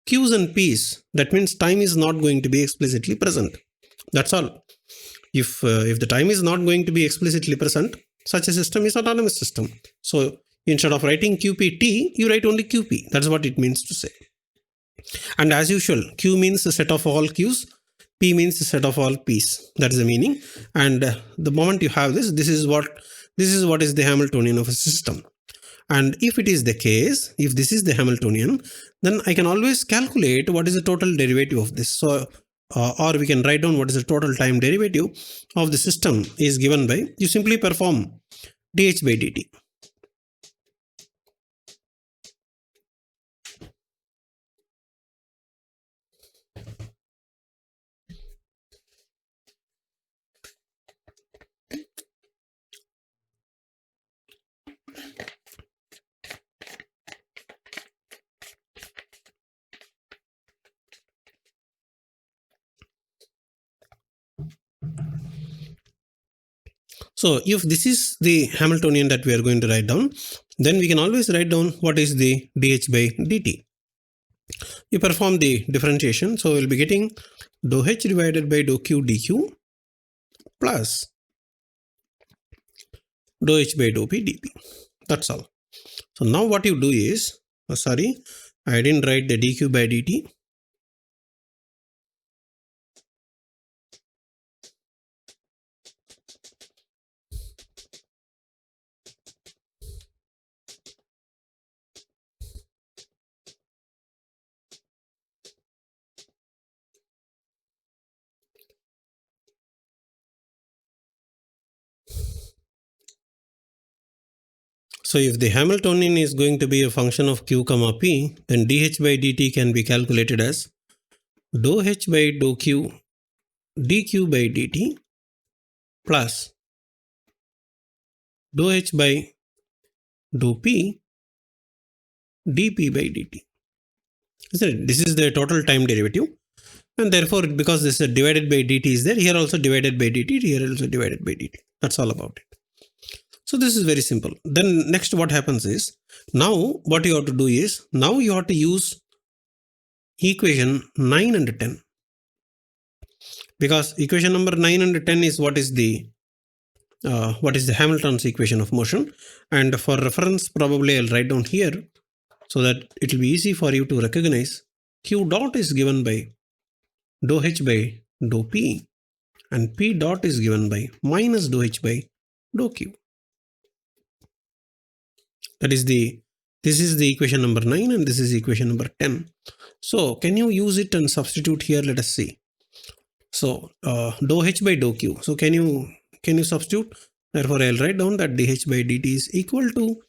Q's and P's. That means time is not going to be explicitly present. That's all. If the time is not going to be explicitly present, such a system is autonomous system. So instead of writing QPT, you write only QP. That's what it means to say. And as usual, Q means the set of all Q's, P means the set of all P's. That is the meaning. And the moment you have this is what is the Hamiltonian of a system. And if it is the case, if this is the Hamiltonian, then I can always calculate what is the total derivative of this. So, or we can write down what is the total time derivative of the system is given by, you simply perform dH by dt. So if this is the Hamiltonian that we are going to write down, then we can always write down what is the dH by dt. You perform the differentiation, so we'll be getting dou h divided by dou q dq plus dou h by dou p dp. That's all. So now what you do is, I didn't write the dq by dt. So if the Hamiltonian is going to be a function of q comma p, then dh by dt can be calculated as dou h by dou q dq by dt plus dou h by dou p dp by dt. This is the total time derivative, and therefore because this is divided by dt is there, here also divided by dt, here also divided by dt. That's all about it. So this is very simple. Then next what happens is, now what you have to do is, now you have to use equation 9 and 10. Because equation number 9 and 10 is what is the Hamilton's equation of motion. And for reference, probably I'll write down here so that it will be easy for you to recognize. Q dot is given by dou h by dou p, and p dot is given by minus dou h by dou q. This is the equation number 9 and this is equation number 10. So can you use it and substitute here? Let us see. So dou h by dou q. So can you substitute? Therefore I'll write down that dh by dt is equal to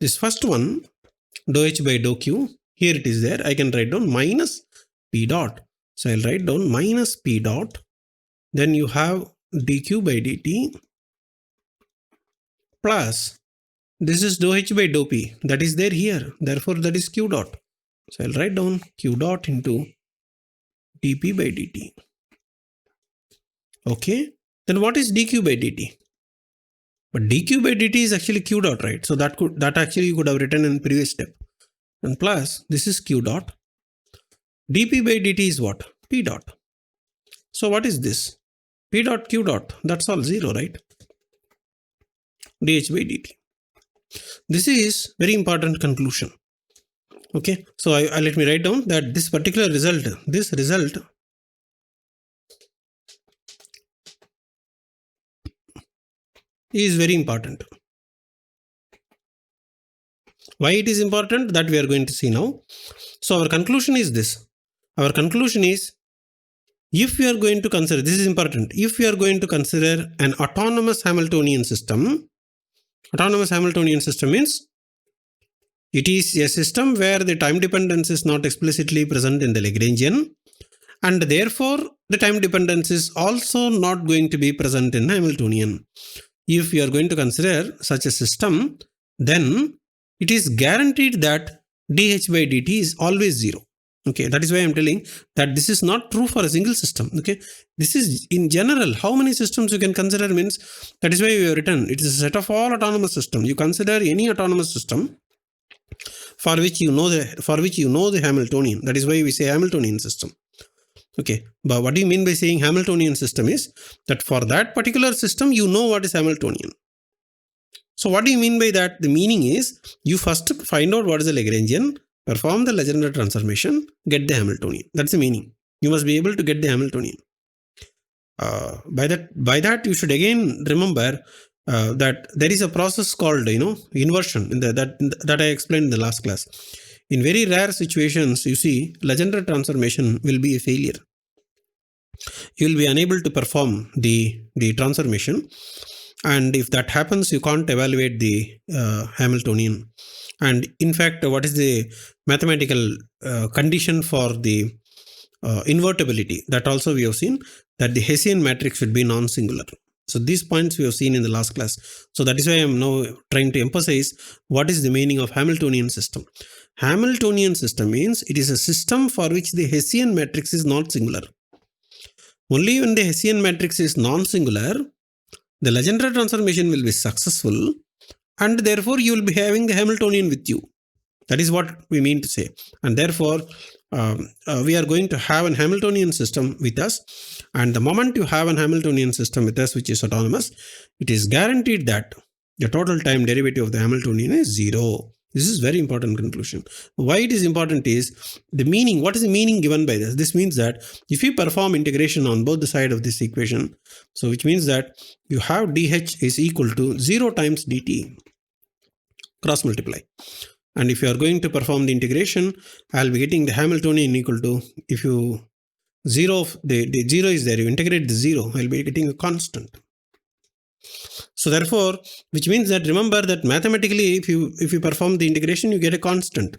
this first one, dou h by dou q. Here it is there. I can write down minus p dot. So I'll write down minus p dot. Then you have dq by dt plus this is dou h by dou p, that is there here, therefore that is q dot. So I'll write down q dot into dp by dt. Okay, then what is dq by dt? But dq by dt is actually q dot, right? So that actually you could have written in previous step. And plus this is q dot. dp by dt is what? P dot. So what is this? P dot q dot, that's all 0, right? dh by dt. This is very important conclusion. Okay, so I let me write down that this particular result, is very important. Why it is important, that we are going to see now. So our conclusion is this. Our conclusion is, if we are going to consider, this is important, if we are going to consider an autonomous Hamiltonian system means it is a system where the time dependence is not explicitly present in the Lagrangian, and therefore the time dependence is also not going to be present in Hamiltonian. If we are going to consider such a system, then it is guaranteed that dh by dt is always 0. Okay, that is why I am telling that this is not true for a single system. Okay, this is in general. How many systems you can consider means, that is why we have written it is a set of all autonomous systems. You consider any autonomous system for which you know the Hamiltonian. That is why we say Hamiltonian system. Okay, but what do you mean by saying Hamiltonian system is that for that particular system you know what is Hamiltonian. So what do you mean by that? The meaning is, you first find out what is the Lagrangian, perform the Legendre transformation, get the Hamiltonian. That's the meaning. You must be able to get the Hamiltonian. By that you should again remember that there is a process called inversion that I explained in the last class. In very rare situations, you see, Legendre transformation will be a failure. You will be unable to perform the transformation, and if that happens, you can't evaluate the Hamiltonian. And in fact, what is the mathematical condition for the invertibility? That also we have seen, that the Hessian matrix should be non-singular. So these points we have seen in the last class. So that is why I am now trying to emphasize what is the meaning of Hamiltonian system. Hamiltonian system means it is a system for which the Hessian matrix is not singular. Only when the Hessian matrix is non-singular, the Legendre transformation will be successful, and therefore you will be having the Hamiltonian with you. That is what we mean to say. And therefore, we are going to have an Hamiltonian system with us. And the moment you have an Hamiltonian system with us, which is autonomous, it is guaranteed that the total time derivative of the Hamiltonian is 0. This is very important conclusion. Why it is important is the meaning. What is the meaning given by this? This means that if you perform integration on both the sides of this equation, so which means that you have dh is equal to 0 times dt, cross multiply. And if you are going to perform the integration, I'll be getting the Hamiltonian equal to, if you the 0 is there, you integrate the 0, I'll be getting a constant. So therefore, which means that remember that mathematically, if you perform the integration, you get a constant.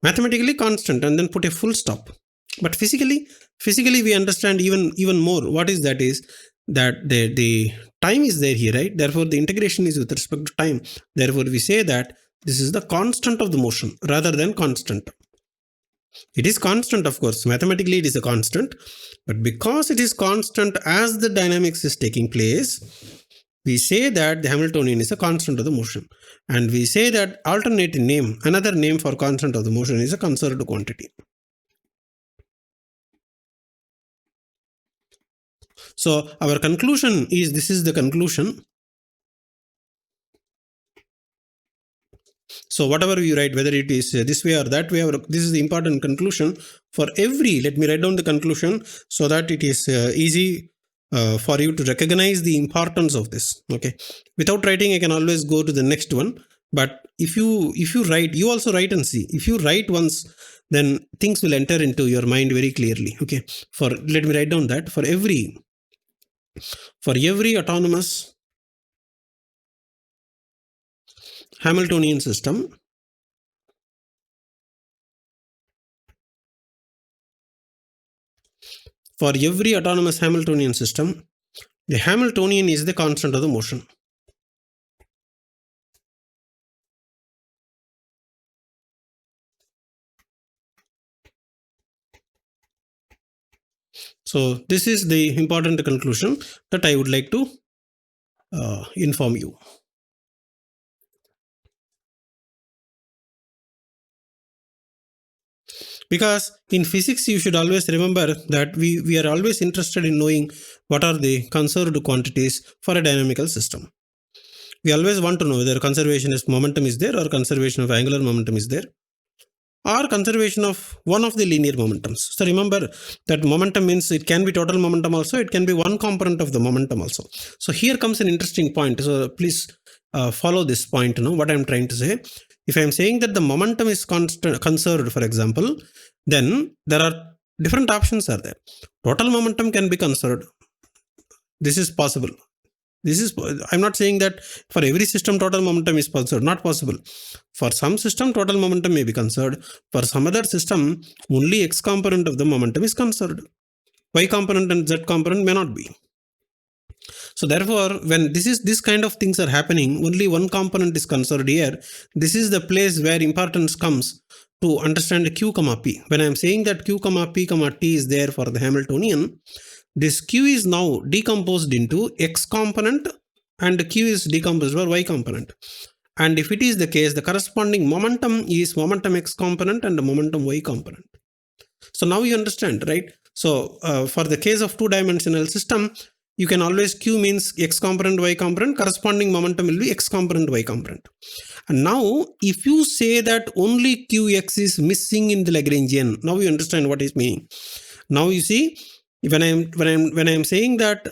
Mathematically constant, and then put a full stop. But physically we understand even more. What is that? Is that the time is there here, right? Therefore, the integration is with respect to time. Therefore, we say that this is the constant of the motion rather than constant. It is constant, of course. Mathematically, it is a constant. But because it is constant as the dynamics is taking place, we say that the Hamiltonian is a constant of the motion. And we say that alternate name, another name for constant of the motion is a conserved quantity. So our conclusion is, this is the conclusion. So whatever you write, whether it is this way or that way, this is the important conclusion for every, let me write down the conclusion so that it is easy for you to recognize the importance of this. Okay. Without writing, I can always go to the next one. But if you write, you also write and see. If you write once, then things will enter into your mind very clearly. Okay. Let me write down that for every autonomous Hamiltonian system, the Hamiltonian is the constant of the motion. So this is the important conclusion that I would like to inform you. Because in physics, you should always remember that we are always interested in knowing what are the conserved quantities for a dynamical system. We always want to know whether conservation of momentum is there, or conservation of angular momentum is there, or conservation of one of the linear momentums. So remember that momentum means it can be total momentum also, it can be one component of the momentum also. So here comes an interesting point. So please follow this point, what I'm trying to say. If I'm saying that the momentum is conserved, for example, then there are different options are there. Total momentum can be conserved. This is possible. I'm not saying that for every system total momentum is conserved, not possible. For some system total momentum may be conserved. For some other system, only x component of the momentum is conserved. Y component and z component may not be. So therefore, when this kind of things are happening, only one component is conserved here. This is the place where importance comes to understand Q, P. When I'm saying that Q, P, T is there for the Hamiltonian, this Q is now decomposed into X component and Q is decomposed for Y component. And if it is the case, the corresponding momentum is momentum X component and the momentum Y component. So now you understand, right? So for the case of two-dimensional system, you can always Q means X component, Y component, corresponding momentum will be X component, Y component. And now if you say that only Qx is missing in the Lagrangian, now you understand what is meaning. Now you see, when I'm saying that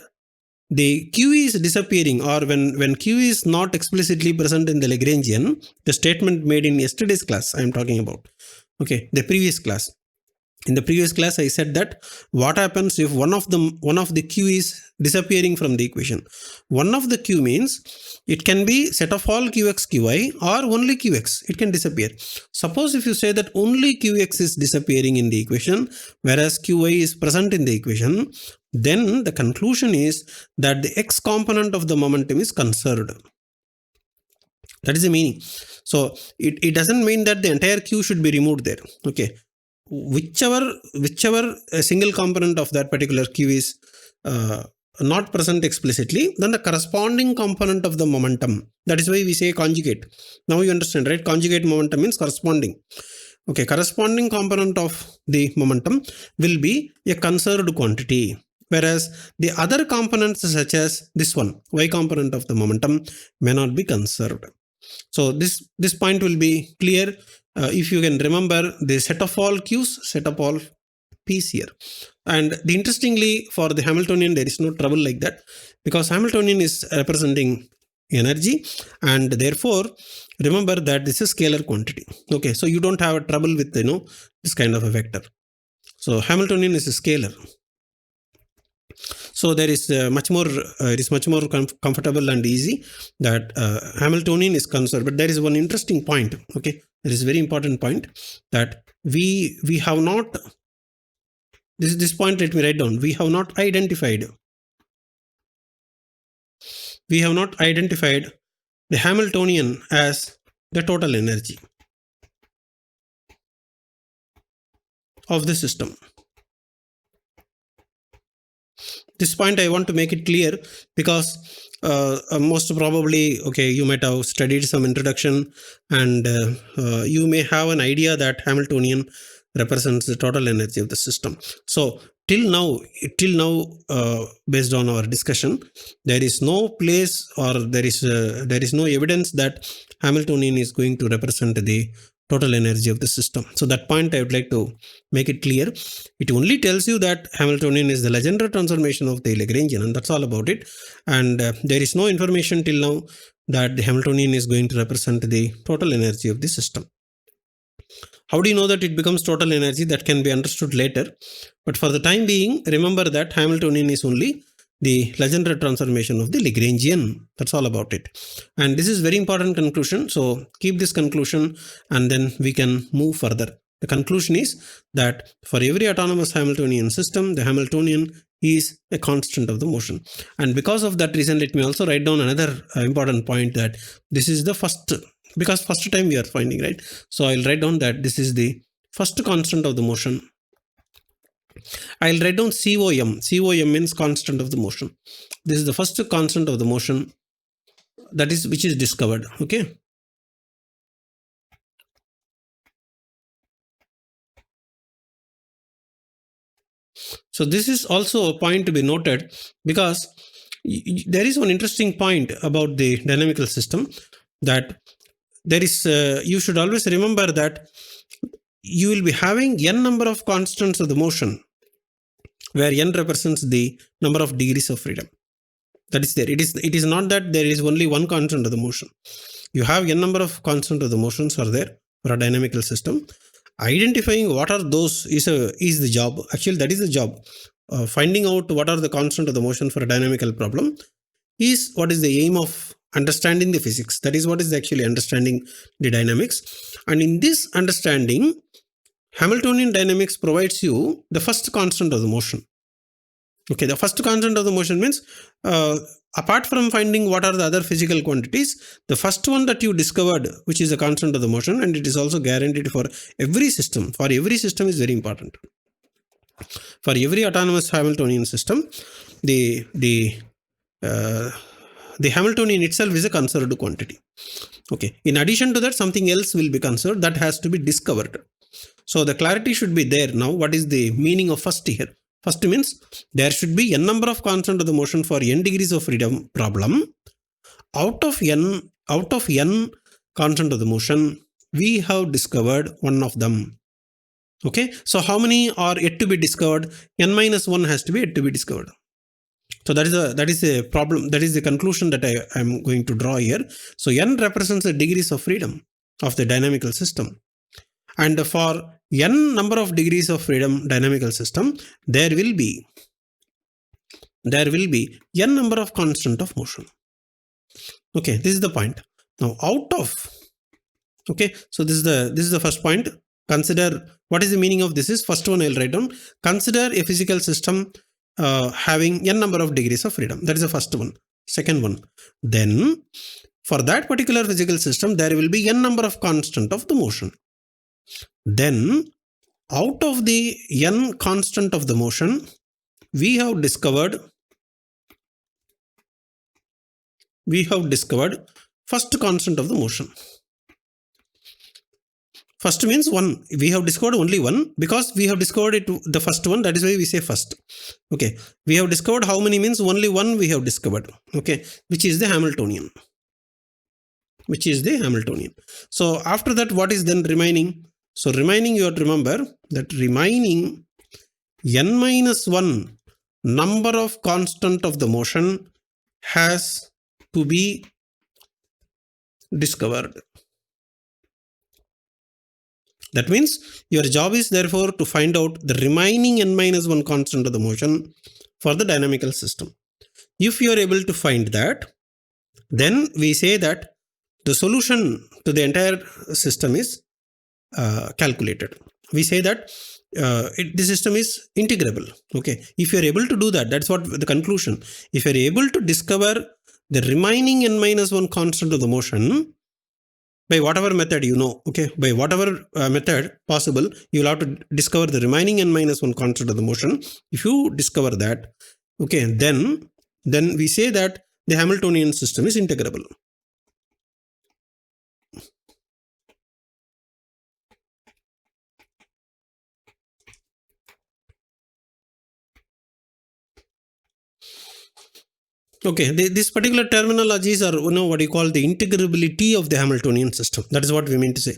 the Q is disappearing, or when Q is not explicitly present in the Lagrangian, the statement made in yesterday's class I am talking about. Okay, the previous class. In the previous class, I said that what happens if one of the Q is disappearing from the equation. One of the Q means it can be set of all Qx, Qy, or only Qx. It can disappear. Suppose if you say that only Qx is disappearing in the equation, whereas Qy is present in the equation, then the conclusion is that the X component of the momentum is conserved. That is the meaning. So it doesn't mean that the entire Q should be removed there. Okay. Whichever a single component of that particular Q is not present explicitly, then the corresponding component of the momentum, that is why we say conjugate. Now you understand, right? Conjugate momentum means corresponding. Okay, corresponding component of the momentum will be a conserved quantity, whereas the other components such as this one, Y component of the momentum, may not be conserved. So this point will be clear if you can remember the set of all Q's, set of all P's here. And interestingly, for the Hamiltonian, there is no trouble like that, because Hamiltonian is representing energy, and therefore remember that this is scalar quantity. Okay, so you don't have a trouble with this kind of a vector. So Hamiltonian is a scalar. So there is much more. It is much more comfortable and easy that Hamiltonian is conserved. But there is one interesting point. Okay, there is a very important point that we have not. This point. Let me write down. We have not identified. We have not identified the Hamiltonian as the total energy of the system. This point I want to make it clear because most probably, okay, you might have studied some introduction and you may have an idea that Hamiltonian represents the total energy of the system. So till now, based on our discussion, there is no place or there is no evidence that Hamiltonian is going to represent the total energy of the system. So that point I would like to make it clear. It only tells you that Hamiltonian is the Legendre transformation of the Lagrangian, and that's all about it. And there is no information till now that the Hamiltonian is going to represent the total energy of the system. How do you know that it becomes total energy? That can be understood later. But for the time being, remember that Hamiltonian is only the Legendre transformation of the Lagrangian. That's all about it. And this is very important conclusion. So keep this conclusion and then we can move further. The conclusion is that for every autonomous Hamiltonian system, the Hamiltonian is a constant of the motion. And because of that reason, let me also write down another important point that this is the first, because first time we are finding, right? So I'll write down that this is the first constant of the motion. I'll write down COM. COM means constant of the motion. This is the first constant of the motion that is which is discovered. Okay. So this is also a point to be noted because there is one interesting point about the dynamical system that there is, you should always remember that you will be having n number of constants of the motion where n represents the number of degrees of freedom. That is there. It is not that there is only one constant of the motion. You have n number of constants of the motions are there for a dynamical system. Identifying what are those is the job. Actually, that is the job. Finding out what are the constant of the motion for a dynamical problem is what is the aim of understanding the physics. That is what is actually understanding the dynamics. And in this understanding, Hamiltonian dynamics provides you the first constant of the motion. Okay, the first constant of the motion means apart from finding what are the other physical quantities, the first one that you discovered, which is a constant of the motion, and it is also guaranteed for every system. For every system is very important. For every autonomous Hamiltonian system, the Hamiltonian itself is a conserved quantity. Okay. In addition to that, something else will be conserved that has to be discovered. So the clarity should be there. Now, what is the meaning of first here? First means there should be n number of constant of the motion for n degrees of freedom problem. Out of n constant of the motion, we have discovered one of them. Okay. So how many are yet to be discovered? N minus 1 has to be yet to be discovered. So that is a problem. That is the conclusion that I am going to draw here. So n represents the degrees of freedom of the dynamical system. And for n number of degrees of freedom dynamical system, there will be n number of constant of motion. Okay, this is the point. Now out of, okay, so this is the first point. Consider what is the meaning of this is first one I'll write down. Consider a physical system having n number of degrees of freedom. That is the first one. Second one, then for that particular physical system, there will be n number of constant of the motion. Then out of the n constant of the motion, we have discovered first constant of the motion. First means 1. We have discovered only 1 because we have discovered it, the first one. That is why we say first. Okay. We have discovered how many means only 1 we have discovered. Okay. Which is the Hamiltonian. So after that, what is then remaining? So remaining, you have to remember that remaining n minus 1 number of constant of the motion has to be discovered. That means your job is therefore to find out the remaining n minus 1 constant of the motion for the dynamical system. If you are able to find that, then we say that the solution to the entire system is calculated. We say that the system is integrable. Okay, if you are able to do that, that's what the conclusion. If you are able to discover the remaining n-1 constant of the motion by whatever method you know, okay, by whatever method possible, you will have to discover the remaining n-1 constant of the motion. If you discover that, okay, then we say that the Hamiltonian system is integrable. Okay, this particular terminologies are, what you call the integrability of the Hamiltonian system. That is what we mean to say.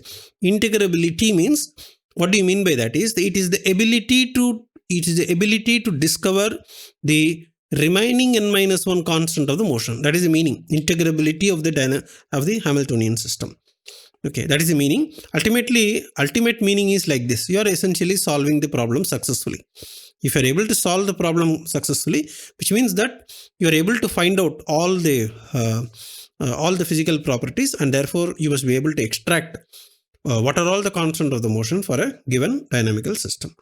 Integrability means, what do you mean by that? It is the ability to discover the remaining n-1 constant of the motion. That is the meaning. Integrability of the Hamiltonian system. Okay, that is the meaning. Ultimate meaning is like this. You are essentially solving the problem successfully. If you are able to solve the problem successfully, which means that you are able to find out all the physical properties, and therefore you must be able to extract what are all the constant of the motion for a given dynamical system.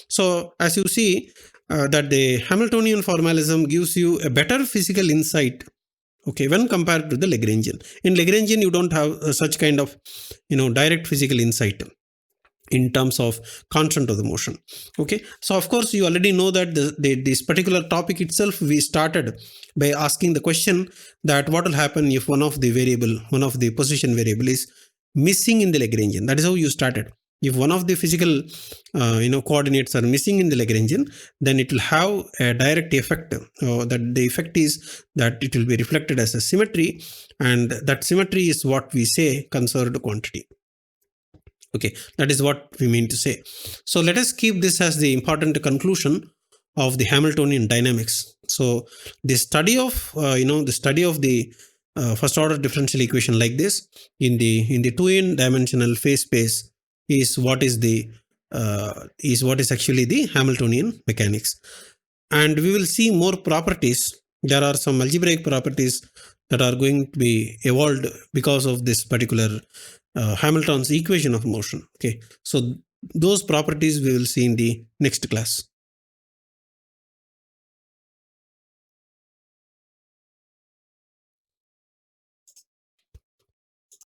So as you see that the Hamiltonian formalism gives you a better physical insight, okay, when compared to the Lagrangian. In Lagrangian, you don't have such kind of direct physical insight in terms of constant of the motion. Okay, so of course you already know that this particular topic itself, we started by asking the question that what will happen if one of the position variable is missing in the Lagrangian. That is how you started. If one of the physical coordinates are missing in the Lagrangian, then it will have a direct effect. That the effect is that it will be reflected as a symmetry, and that symmetry is what we say conserved quantity. Okay, that is what we mean to say. So let us keep this as the important conclusion of the Hamiltonian dynamics. So the study of the first order differential equation like this in the 2n dimensional phase space is what is actually the Hamiltonian mechanics. And we will see more properties. There are some algebraic properties that are going to be evolved because of this particular Hamilton's equation of motion. Okay, so those properties we will see in the next class.